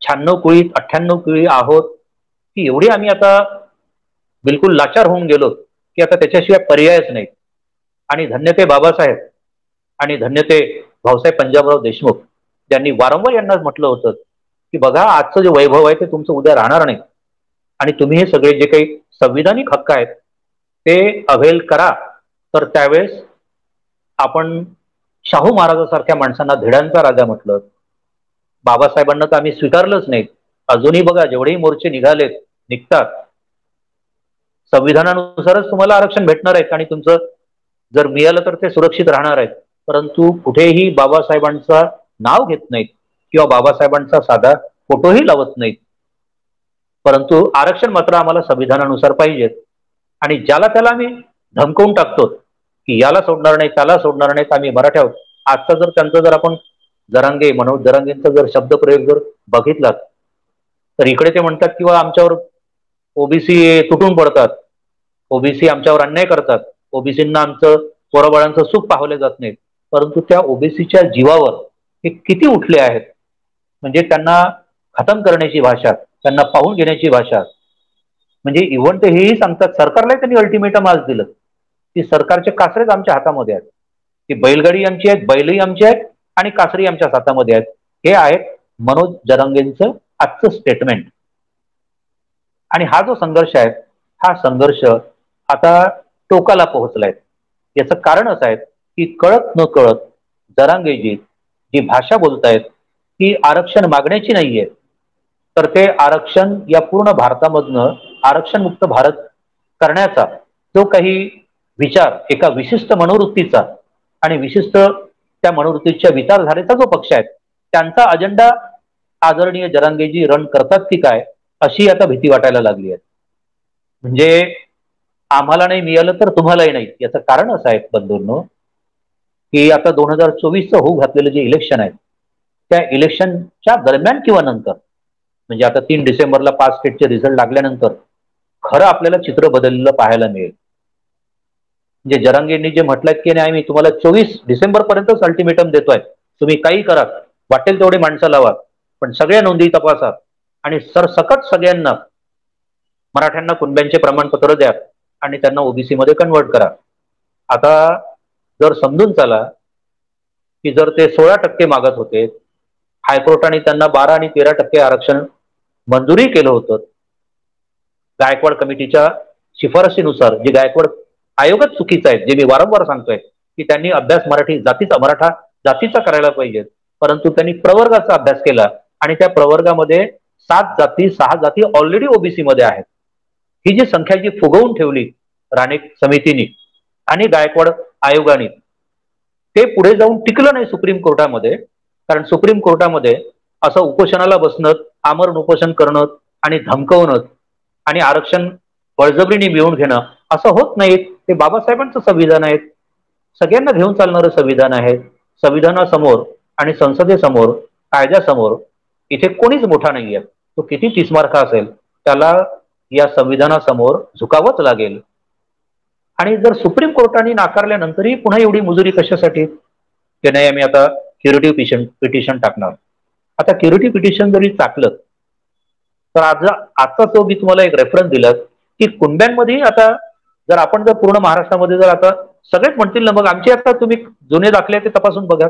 96 कुळीत 98 कुळी आहोत की एवढी आम्ही आता बिलकुल लाचार होऊन गेलो की आता त्याच्याशिवाय पर्यायच नाही. आणि धन्य ते बाबासाहेब आणि धन्य ते भाऊसाहेब पंजाबराव देशमुख ज्यांनी वारंवार यांना म्हटलं होतं की बघा आजचं जे वैभव आहे ते तुमचं उद्या राहणार नाही, आणि तुम्ही हे सगळे जे काही संविधानिक हक्क आहेत ते अवेल करा, तर त्यावेळेस आपण शाहू महाराजांसारख्या माणसांना धिड्यांचा राजा म्हटलं. बाबासाहेबांना तर आम्ही स्वीकारलंच नाही. अजूनही बघा जेवढेही मोर्चे निघतात, संविधानानुसारच तुम्हाला आरक्षण भेटणार आहेत आणि तुमचं जर मिळालं तर ते सुरक्षित राहणार आहेत. परंतु कुठेही बाबासाहेबांचं नाव घेत नाहीत किंवा बाबासाहेबांचा साधा फोटोही लावत नाहीत. परंतु आरक्षण मात्र आम्हाला संविधानानुसार पाहिजेत. आणि ज्याला त्याला आम्ही धमकवून टाकतो की याला सोडणार नाही, त्याला सोडणार नाहीत, आम्ही मराठा आहोत. आजचा जर त्यांचा जर आपण मनोज जरांगेंचा जर शब्दप्रयोग जर बघितलात तर इकडे ते म्हणतात किंवा आमच्यावर ओबीसी तुटून पडतात, ओबीसी आमच्यावर अन्याय करतात, ओबीसींना आमचं पोराबाळांचं सुख पाहवले जात नाही. परंतु त्या ओबीसीच्या जीवावर हे किती उठले आहेत. म्हणजे त्यांना खतम करण्याची भाषा, त्यांना पाहून घेण्याची भाषा. म्हणजे इव्हन ते हेही सांगतात, सरकारला त्यांनी अल्टिमेटम आज दिलं की सरकारचे कासरेच आमच्या हातामध्ये आहेत, की बैलगाडी आमची आहेत, बैलही आमची आहेत आणि कासरी आमच्याच हातामध्ये आहेत. हे आहेत मनोज जरांगेंचं आजचं स्टेटमेंट. आणि हा जो संघर्ष आहे, हा संघर्ष आता टोकाला पोहोचलाय. याचं कारण असं आहे की कळत न कळत जरांगेजी जी भाषा बोलतायत ती आरक्षण मागण्याची नाहीये, तर ते आरक्षण या पूर्ण भारतामधनं आरक्षणमुक्त भारत करण्याचा जो काही विचार एका विशिष्ट मनोवृत्तीचा आणि विशिष्ट त्या मनोवृत्तीच्या विचारधारेचा जो पक्ष आहे त्यांचा अजेंडा आदरणीय जरांगेजी रन करतात की काय, अशी आता भीती वाटायला लागली आहे. म्हणजे आम्हाला नाही मिळालं तर तुम्हालाही नाही. याचं कारण असं आहे बंधूंनो की आता 2024चं होऊ घातलेलं जे इलेक्शन आहे त्या इलेक्शनच्या दरम्यान किंवा नंतर, म्हणजे आता 3 डिसेंबरला 5 स्टेटचे रिझल्ट लागल्यानंतर खरं आपल्याला चित्र बदललेलं पाहायला मिळेल. म्हणजे जरांगेंनी जे म्हटलंय की नाही, मी तुम्हाला 24 डिसेंबर पर्यंतच अल्टिमेटम देतोय, तुम्ही काही करा, वाटेल तेवढे माणसं लावा, पण सगळ्या नोंदी तपासा आणि सरसकट सगळ्यांना मराठ्यांना कुणब्यांचे प्रमाणपत्र द्या आणि त्यांना ओबीसी मध्ये कन्वर्ट करा. आता जर समजून चला की जर ते 16% मागत होते, हायकोर्टाने त्यांना 12 आणि 13% आरक्षण मंजुरी केलं होतं. गायकवाड कमिटीच्या शिफारशीनुसार, जे गायकवाड आयोगच चुकीचा आहे, जे मी वारंवार सांगतोय की त्यांनी अभ्यास मराठा जातीचा करायला पाहिजे, परंतु त्यांनी प्रवर्गाचा अभ्यास केला आणि त्या प्रवर्गामध्ये 7 जाती 6 जाती ऑलरेडी ओबीसी मध्ये आहेत. ही जी संख्या जी फुगवून ठेवली राणे समितीने आणि गायकवाड आयोगाने, ते पुढे जाऊन टिकलं नाही सुप्रीम कोर्टामध्ये. कारण सुप्रीम कोर्टामध्ये असं उपोषणाला बसणं, आमरण उपोषण करणं आणि धमकवणं आणि आरक्षण बळजबरीने मिळवून घेणं असं होत नाही. ते बाबासाहेबांचं संविधान आहे, सगळ्यांना घेऊन चालणारं संविधान आहे. संविधानासमोर आणि संसदेसमोर, कायद्यासमोर इथे कोणीच मोठा नाहीये. तो किती 30 मार्क असेल त्याला या संविधानासमोर झुकावंच लागेल. आणि जर सुप्रीम कोर्टाने नाकारल्यानंतरही पुन्हा एवढी मुजुरी कशासाठी, की नाही आम्ही आता क्युरेटिव्ह पिटिशन टाकणार. आता क्युरेटिव्ह पिटिशन जरी टाकलं तर आजचा जो मी तुम्हाला एक रेफरन्स दिला की कुणब्यांमध्ये आता जर आपण जर पूर्ण महाराष्ट्रामध्ये जर आता सगळेच म्हणतील ना, मग आमचे आता तुम्ही जुने दाखले ते तपासून बघा.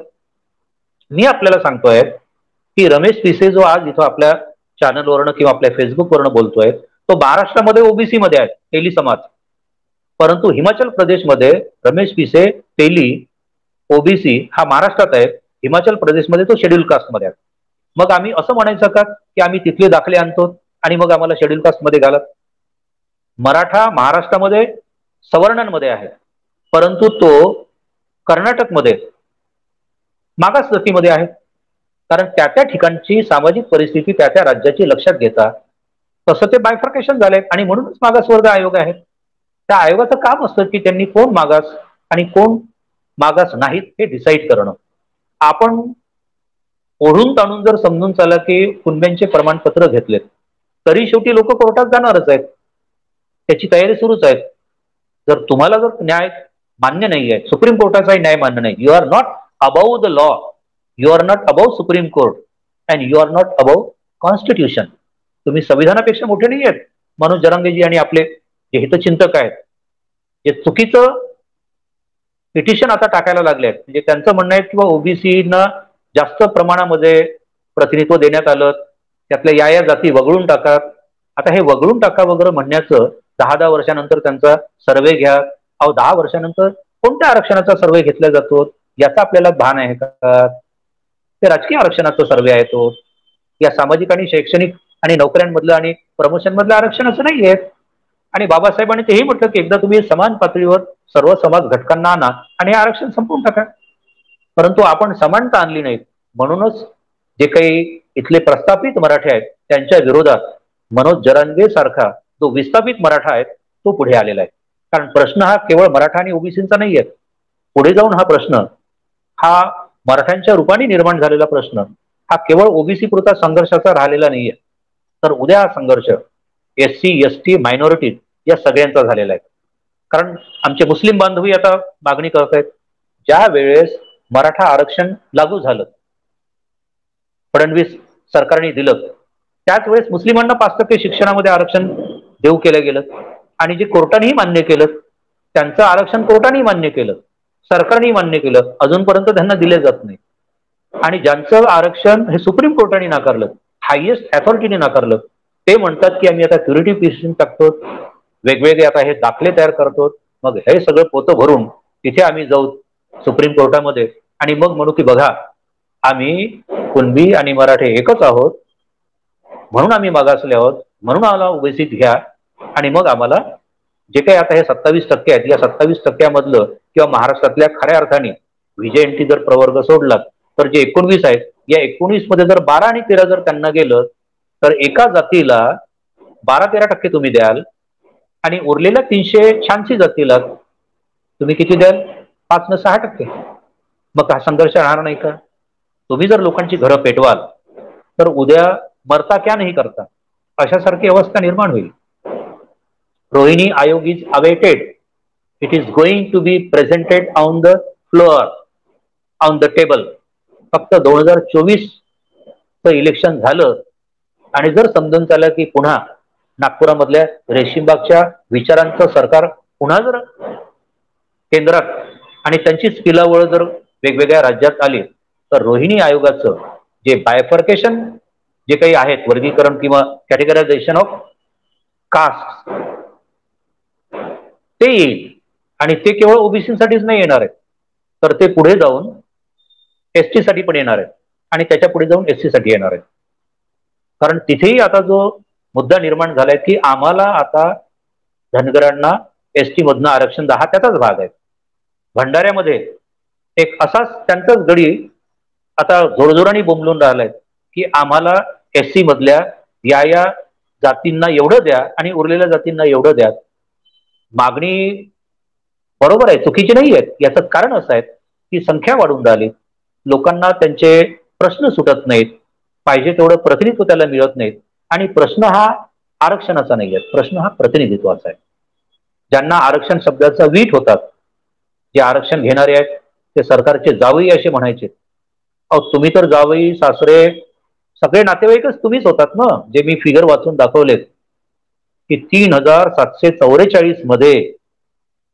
मी आपल्याला सांगतोय की रमेश पिसे जो आज इथं आपल्या चॅनलवरनं किंवा आपल्या फेसबुकवरनं बोलतोय तो महाराष्ट्रामध्ये ओबीसी मध्ये आहे, तेली समाज. परंतु हिमाचल प्रदेशमध्ये रमेश पिसे तेली ओबीसी हा महाराष्ट्रात आहे, हिमाचल प्रदेशमध्ये तो शेड्यूल कास्टमध्ये आहे. मग आम्ही असं म्हणायचं का की आम्ही तिथले दाखले आणतो आणि मग आम्हाला शेड्यूल कास्टमध्ये घालत. मराठा महाराष्ट्रामध्ये सवर्णांमध्ये आहे, परंतु तो कर्नाटकमध्ये मागास जातीमध्ये आहे. कारण त्या त्या ठिकाणची सामाजिक परिस्थिती त्या त्या राज्याची लक्षात घेता तसं ते बायफर्केशन झालंय आणि म्हणूनच मागासवर्ग आयोग आहे. त्या आयोगाचं काम असतं की त्यांनी कोण मागास आणि कोण मागास नाहीत हे डिसाईड करणं. आपण ओढून ताणून जर समजून चाला की कुणब्यांचे प्रमाणपत्र घेतलेत तरी शेवटी लोक कोर्टात जाणारच आहेत, त्याची तयारी सुरूच आहे. जर तुम्हाला जर न्याय मान्य नाही आहे, सुप्रीम कोर्टाचाही न्याय मान्य नाही, you are not above the law, you are not above supreme court and you are not above constitution. तुम्ही संविधानापेक्षा मोठे नाही आहेत. मनोज जरांगेजी आणि आपले जे हितचिंतक आहेत जे चुकीचं पिटिशन आता टाकायला लागले आहेत, म्हणजे त्यांचं म्हणणं आहे किंवा ओबीसीना जास्त प्रमाणामध्ये प्रतिनिधित्व देण्यात आलं, त्यातल्या या जाती वगळून टाका, आता हे वगळून टाका वगैरे म्हणण्याचं 10-10 वर्षानंतर त्यांचा सर्व्हे घ्या. अहो 10 वर्षानंतर कोणत्या आरक्षणाचा सर्व्हे घेतला जातो याचा आपल्याला भान आहे का? ते राजकीय आरक्षणाचा सर्व्हे आहे तो. या सामाजिक आणि शैक्षणिक आणि नोकऱ्यांमधलं आणि प्रमोशन मधलं आरक्षणाचं नाही आहे. आणि बाबासाहेबांनी तेही म्हटलं की एकदा तुम्ही समान पातळीवर सर्व समाज घटकांना आणा आणि आरक्षण संपवून टाका. परंतु आपण समानता आणली नाही. म्हणूनच जे काही इथले प्रस्थापित मराठे आहेत त्यांच्या विरोधात मनोज जरांगे सारखा जो विस्थापित मराठा आहे तो पुढे आलेला आहे. कारण प्रश्न हा केवळ मराठा आणि ओबीसीचा नाही आहे. पुढे जाऊन हा प्रश्न हा मराठ्यांच्या रूपाने निर्माण झालेला प्रश्न हा केवळ ओबीसी पुरता संघर्षाचा राहिलेला नाहीये. तर उद्या हा संघर्ष SC ST मायनॉरिटी या सगळ्यांचा झालेला आहे. कारण आमचे मुस्लिम बांधवही आता मागणी करत आहेत. ज्या वेळेस मराठा आरक्षण लागू झालं, फडणवीस सरकारने दिलं, त्याच वेळेस मुस्लिमांना 5% शिक्षणामध्ये आरक्षण देऊ केलं गेलं. आणि जे कोर्टानेही मान्य केलं त्यांचं आरक्षण कोर्टानेही मान्य केलं, सरकारनेही मान्य केलं. अजूनपर्यंत त्यांना दिले जात नाही. आणि ज्यांचं आरक्षण हे सुप्रीम कोर्टाने नाकारलं, हायएस्ट अथॉरिटीने नाकारलं, ते म्हणतात की आम्ही आता क्युरेटिव्ह पिटिशन टाकतो, वेगवेगळे आता हे दाखले तयार करतो. मग हे सगळं पोतं भरून तिथे आम्ही जाऊ सुप्रीम कोर्टामध्ये आणि मग म्हणू की बघा आम्ही कुणबी आणि मराठे एकच आहोत, म्हणून आम्ही मागासले आहोत, म्हणून आम्हाला ओबीसीत घ्या. आणि मग आम्हाला जे काही आता हे 27% आहेत या 27%मधलं किंवा महाराष्ट्रातल्या खऱ्या अर्थाने व्हीजेएनटी जर प्रवर्ग सोडला तर जे 19 आहेत या 19 मध्ये जर 12 आणि 13 जर त्यांना गेलं तर एका जातीला 12-13% तुम्ही द्याल आणि उरलेल्या 386 जातीला तुम्ही किती द्याल? 5 न 6%. मग हा संघर्ष राहणार नाही का? तुम्ही जर लोकांची घरं पेटवाल तर उद्या मरता क्या नाही करता अशासारखी अवस्था निर्माण होईल. Rohini Aayog is awaited. It is going to be presented on the floor, on the table. फक्त 2024 इलेक्शन झालं आणि जर समजून चाललं की पुन्हा नागपुरामधल्या रेशीमबागच्या विचारांचं सरकार पुन्हा जर केंद्रात आणि त्यांची स्किलावळ जर वेगवेगळ्या राज्यात आली तर रोहिणी आयोगाचं जे बायफर्केशन जे काही आहेत वर्गीकरण किंवा कॅटेगरायझेशन ऑफ कास्ट ते येईल. आणि ते केवळ ओबीसीसाठीच नाही येणार आहे तर ते पुढे जाऊन ST साठी पण येणार आहे आणि त्याच्या पुढे जाऊन SC साठी येणार आहे. कारण तिथेही आता जो मुद्दा निर्माण झालाय की आम्हाला आता धनगरांना ST मधनं आरक्षण 10 त्याचाच भाग आहे. भंडाऱ्यामध्ये एक असाच त्यांचाच गडी आता जोरजोराने बोंबलून राहिलाय की आम्हाला SC मधल्या या जातींना एवढं द्या आणि उरलेल्या जातींना एवढं द्या. मागणी बरोबर आहे, चुकीची नाही आहे. याचं कारण असं आहे की संख्या वाढून राहिली, लोकांना त्यांचे प्रश्न सुटत नाहीत, पाहिजे तेवढं प्रतिनिधित्व त्याला मिळत नाहीत. आणि प्रश्न हा आरक्षणाचा नाही आहे, प्रश्न हा प्रतिनिधित्वाचा आहे. ज्यांना आरक्षण शब्दाचा वीट होतात, जे आरक्षण घेणारे आहेत ते सरकारचे जावई असे म्हणायचे. अहो तुम्ही तर जावई सासरे सगळे नातेवाईकच तुम्हीच होतात ना. जे मी फिगर वाचून दाखवलेत की 3744 मध्ये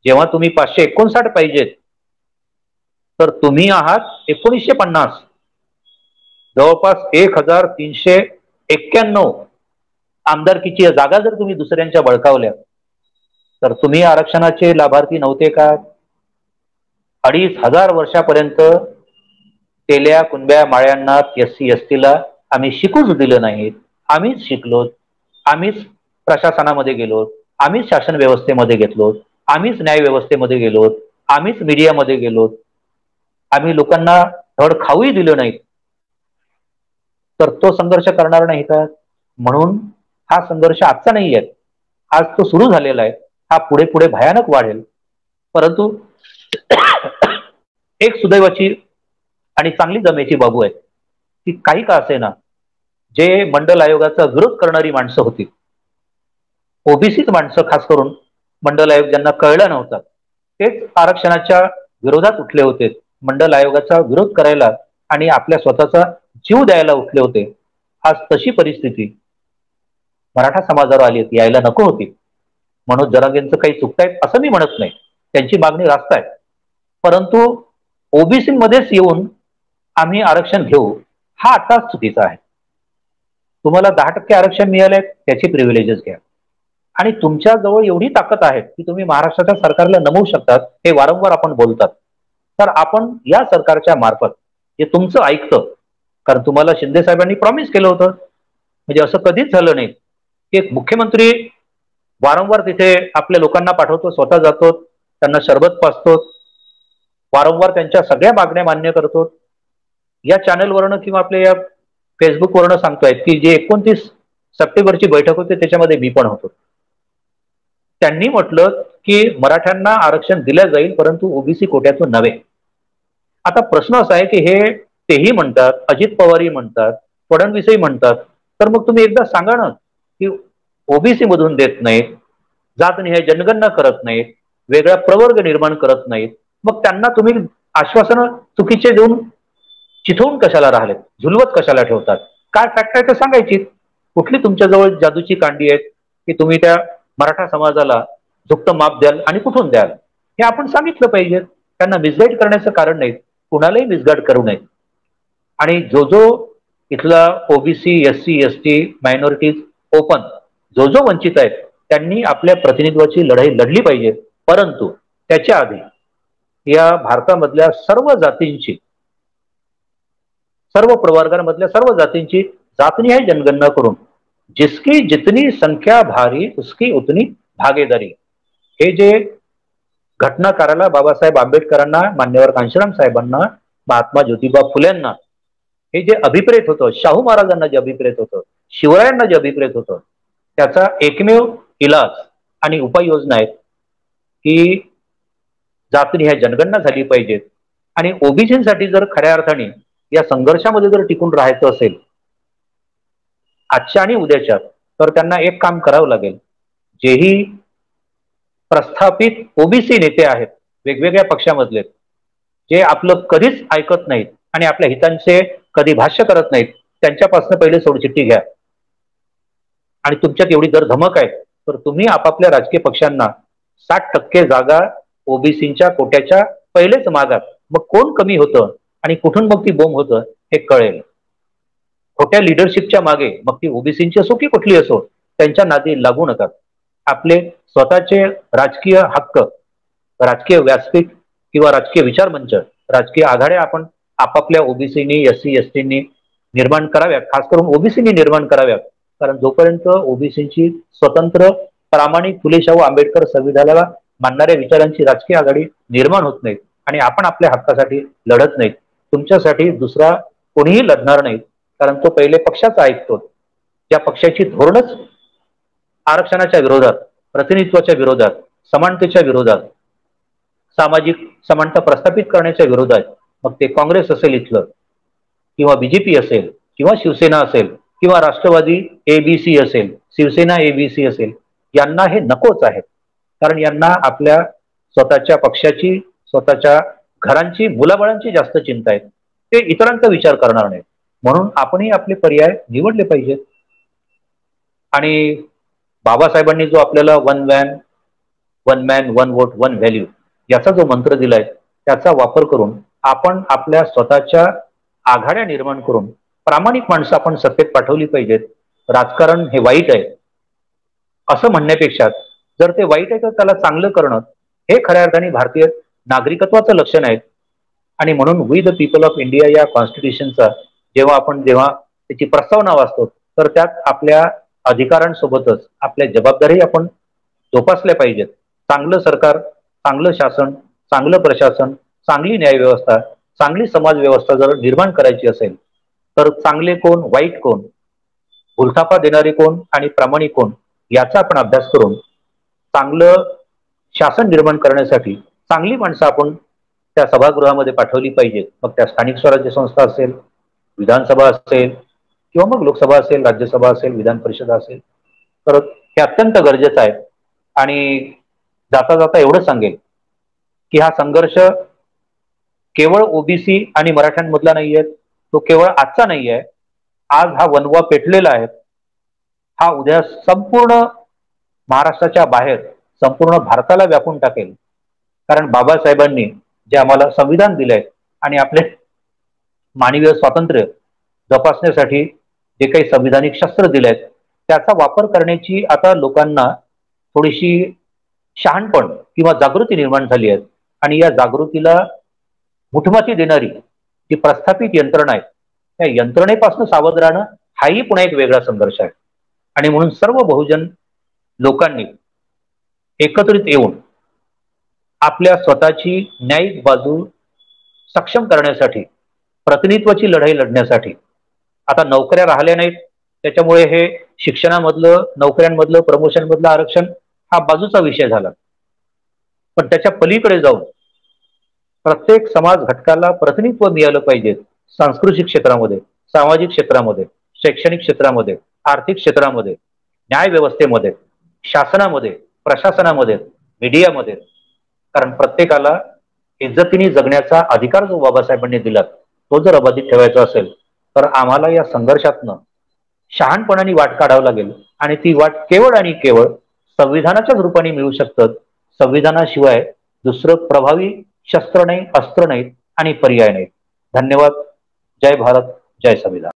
जेव्हा तुम्ही 559 पाहिजेत तर तुम्ही आहात 1950. जवळपास 1391 आमदारकीची जागा जर तुम्ही दुसऱ्यांच्या बळकावल्या तर तुम्ही आरक्षणाचे लाभार्थी नव्हते का? 2500 वर्षापर्यंत तेल्या कुणब्या माळ्यांना SC STला आम्ही शिकूच दिलं नाहीत. आम्हीच शिकलो, आम्हीच प्रशासनामध्ये गेलो, आम्हीच शासन व्यवस्थेमध्ये घेतलो, आम्हीच न्याय व्यवस्थेमध्ये गेलो, आम्हीच मीडियामध्ये गेलो, आम्ही लोकांना धड खाऊही दिलं नाही. तर तो संघर्ष करणार नाही का? म्हणून हा संघर्ष आजचा नाही आहे, आज तो सुरू झालेला आहे. हा पुढे पुढे भयानक वाढेल. परंतु एक सुदैवाची आणि चांगली जमेची बाबू आहे की काही का असेना जे मंडल आयोगाचा विरोध करणारी माणसं होती, ओबीसीच माणसं खास करून मंडल आयोग ज्यांना कळला नव्हता तेच आरक्षणाच्या विरोधात उठले होते, मंडल आयोगाचा विरोध करायला आणि आपल्या स्वतःचा जीव द्यायला उठले होते. आज तशी परिस्थिती मराठा समाजावर आली होती, यायला नको होती. मनोज जरांगेंचं काही चुकतायत असं मी म्हणत नाही, त्यांची मागणी रास्त आहे. परंतु ओबीसी मध्येच येऊन आम्ही आरक्षण घेऊ हा आता चुकीचा आहे. तुम्हाला 10% आरक्षण मिळालंय त्याची प्रिव्हिलेजेस घ्या. आणि तुमच्या जवळ एवढी ताकद आहे की तुम्ही महाराष्ट्राच्या सरकारला नमवू शकतात, हे वारंवार आपण बोलतात. तर आपण या सरकारच्या मार्फत जे तुमचं ऐकतं, कारण तुम्हाला शिंदे साहेबांनी प्रॉमिस केलं होतं, म्हणजे असं कधीच झालं नाही की एक मुख्यमंत्री वारंवार तिथे आपल्या लोकांना पाठवतो, स्वतः जातो, त्यांना शरबत पाजतो, वारंवार त्यांच्या सगळ्या मागण्या मान्य करतो. या चॅनलवरनं किंवा आपल्या या फेसबुकवरनं सांगतोय की जे 29 सप्टेंबरची बैठक होती त्याच्यामध्ये मी पण होतो. त्यांनी म्हटलं की मराठ्यांना आरक्षण दिलं जाईल, परंतु ओबीसी कोट्यातून नव्हे. आता प्रश्न असा आहे की हे तेही म्हणतात, अजित पवारही म्हणतात, फडणवीसही म्हणतात, तर मग तुम्ही एकदा सांगा ना की ओबीसी मधून देत नाहीत, जातनिहाय जनगणना करत नाहीत, वेगळा प्रवर्ग निर्माण करत नाहीत, मग त्यांना तुम्ही आश्वासनं चुकीचे देऊन चिथवून कशाला राहिलेत, झुलवत कशाला ठेवतात? काय फॅक्ट आहे तर सांगायची. कुठली तुमच्याजवळ जादूची कांडी आहेत की तुम्ही त्या मराठा समाजाला झुकतं माप द्याल आणि कुठून द्याल? हे आपण सांगितलं पाहिजे. त्यांना मिसगाईड करण्याचं कारण नाही, कुणालाही मिसगाईड करू नये. आणि जो जो इथला OBC, SC, ST, minorities, open जो जो वंचित आहेत त्यांनी आपल्या प्रतिनिधित्वाची लढाई लढली पाहिजे. परंतु त्याच्या आधी या भारतामधल्या सर्व जातींची, सर्व प्रवर्गांमधल्या सर्व जातींची जातनिहाय जनगणना करून जिसकी जितनी संख्या भारी उसकी उतनी भागीदारी, हे जे घटनाकाराला बाबासाहेब आंबेडकरांना, मान्यवर कांशीराम साहेबांना, महात्मा ज्योतिबा फुलेंना हे जे अभिप्रेत होतं, शाहू महाराजांना जे अभिप्रेत होतं, शिवरायांना जे अभिप्रेत होतं, त्याचा एकमेव इलाज आणि उपाययोजना आहेत की जातनिहाय जनगणना झाली पाहिजे. आणि ओबीसीसाठी जर खऱ्या अर्थाने या संघर्षामध्ये जर टिकून राहायचं असेल आजच्या आणि उद्याच्या, तर त्यांना एक काम करावं लागेल. जेही प्रस्थापित ओबीसी नेते आहेत वेगवेगळ्या पक्षामधले, जे आपलं कधीच ऐकत नाहीत आणि आपल्या हितांचे कधी भाष्य करत नाहीत, त्यांच्यापासून पहिले सोडचिठ्ठी घ्या. आणि तुमच्यात एवढी जर धमक आहे तर तुम्ही आपापल्या राजकीय पक्षांना 60% जागा ओबीसीच्या कोट्याच्या पहिलेच मागात. मग कोण कमी होतं आणि कुठून मग ती बोंब होतं हे कळेल. खोट्या लिडरशिपच्या मागे, मग ती ओबीसीची असो की कुठली असो, त्यांच्या नादी लागू नका. आपले स्वतःचे राजकीय हक्क, राजकीय व्यासपीठ किंवा राजकीय विचारमंच, राजकीय आघाड्या आपण आपापल्या ओबीसीनी, एससी, एसटीनी निर्माण कराव्यात. खास करून ओबीसीनी निर्माण कराव्यात. कारण जोपर्यंत ओबीसीची स्वतंत्र, प्रामाणिक फुले शाहू आंबेडकर संविधानाला मानणाऱ्या विचारांची राजकीय आघाडी निर्माण होत नाही आणि आपण आपल्या हक्कासाठी लढत नाही, तुमच्यासाठी दुसरा कोणीही लढणार नाही. कारण तो पहिले पक्षाचा ऐकतो. ज्या पक्षाची धोरणच आरक्षणाच्या विरोधात, प्रतिनिधित्वाच्या विरोधात, समानतेच्या विरोधात, सामाजिक समानता प्रस्थापित करण्याच्या विरोधात, मग ते काँग्रेस असेल इथलं, किंवा बीजेपी असेल, किंवा शिवसेना असेल, किंवा राष्ट्रवादी एबीसी असेल, शिवसेना एबीसी असेल, यांना हे नकोच आहे. कारण यांना आपल्या स्वतःच्या पक्षाची, स्वतःच्या घरांची, मुलाबाळांची जास्त चिंता आहे. ते इतरांचा विचार करणार नाहीत. म्हणून आपणही आपले पर्याय निवडले पाहिजेत. आणि बाबासाहेबांनी जो आपल्याला one man one vote one value याचा जो मंत्र दिलाय, त्याचा वापर करून आपण आपल्या स्वतःच्या आघाड्या निर्माण करून प्रामाणिक माणसं आपण सत्तेत पाठवली पाहिजेत. राजकारण हे वाईट आहे असं म्हणण्यापेक्षा, जर ते वाईट आहे तर त्याला चांगलं करणं हे खऱ्या अर्थाने भारतीय नागरिकत्वाचं लक्षण आहे. आणि म्हणून we the people of India या कॉन्स्टिट्यूशनचा जेव्हा त्याची प्रस्तावना वाचतो, तर त्यात आपल्या अधिकारांसोबतच आपल्या जबाबदारी आपण जोपासल्या पाहिजेत. चांगलं सरकार, चांगलं शासन, चांगलं प्रशासन, चांगली न्यायव्यवस्था, चांगली समाज व्यवस्था जर निर्माण करायची असेल, तर चांगले कोण, वाईट कोण, भुलथापा देणारे कोण आणि प्रामाणिक कोण, याचा आपण अभ्यास करून चांगलं शासन निर्माण करण्यासाठी चांगली माणसं आपण त्या सभागृहामध्ये पाठवली पाहिजेत. मग त्या स्थानिक स्वराज्य संस्था असेल, विधानसभा असेल, किंवा मग लोकसभा असेल, राज्यसभा असेल, विधान परिषद असेल. तर हे अत्यंत गरजेचं आहे. आणि जाता जाता एवढं सांगेल की हा संघर्ष केवळ ओबीसी आणि मराठ्यांमधला नाहीये, तो केवळ आजचा नाही आहे. आज हा वनवा पेटलेला आहे. हा उद्या संपूर्ण महाराष्ट्राच्या बाहेर संपूर्ण भारताला व्यापून टाकेल. कारण बाबासाहेबांनी जे आम्हाला संविधान दिलंय आणि आपले मानवीय स्वातंत्र्य जोपासण्यासाठी जे काही संविधानिक शस्त्र दिलेत त्याचा वापर करण्याची आता लोकांना थोडीशी शहाणपण किंवा जागृती निर्माण झाली आहे आणि या जागृतीला मुठमती देणारी जी प्रस्थापित यंत्रणा आहे त्या यंत्रणेपासून सावध राहणं हाही पुन्हा एक वेगळा संघर्ष आहे. आणि म्हणून सर्व बहुजन लोकांनी एकत्रित येऊन आपल्या स्वतःची न्यायिक बाजू सक्षम करण्यासाठी प्रतिनिधित्वाची लढाई लढण्यासाठी आता नोकऱ्या राहिल्या नाहीत त्याच्यामुळे हे शिक्षणामधलं नोकऱ्यांमधलं प्रमोशनमधलं आरक्षण हा बाजूचा विषय झाला. पण त्याच्या पलीकडे जाऊन प्रत्येक समाज घटकाला प्रतिनिधित्व मिळालं पाहिजे. सांस्कृतिक क्षेत्रामध्ये, सामाजिक क्षेत्रामध्ये, शैक्षणिक क्षेत्रामध्ये, आर्थिक क्षेत्रामध्ये, न्याय व्यवस्थेमध्ये, शासनामध्ये, प्रशासनामध्ये, मीडियामध्ये. कारण प्रत्येकाला इज्जतीने जगण्याचा अधिकार जो बाबासाहेबांनी दिला तो जर अबाधित ठेवायचा असेल तर आम्हाला या संघर्षातनं शहाणपणाने वाट काढावं लागेल आणि ती वाट केवळ आणि केवळ संविधानाच्याच रूपाने मिळू शकतं. संविधानाशिवाय दुसरं प्रभावी शस्त्र नाही, अस्त्र नाहीत आणि पर्याय नाहीत. धन्यवाद. जय भारत, जय संविधान.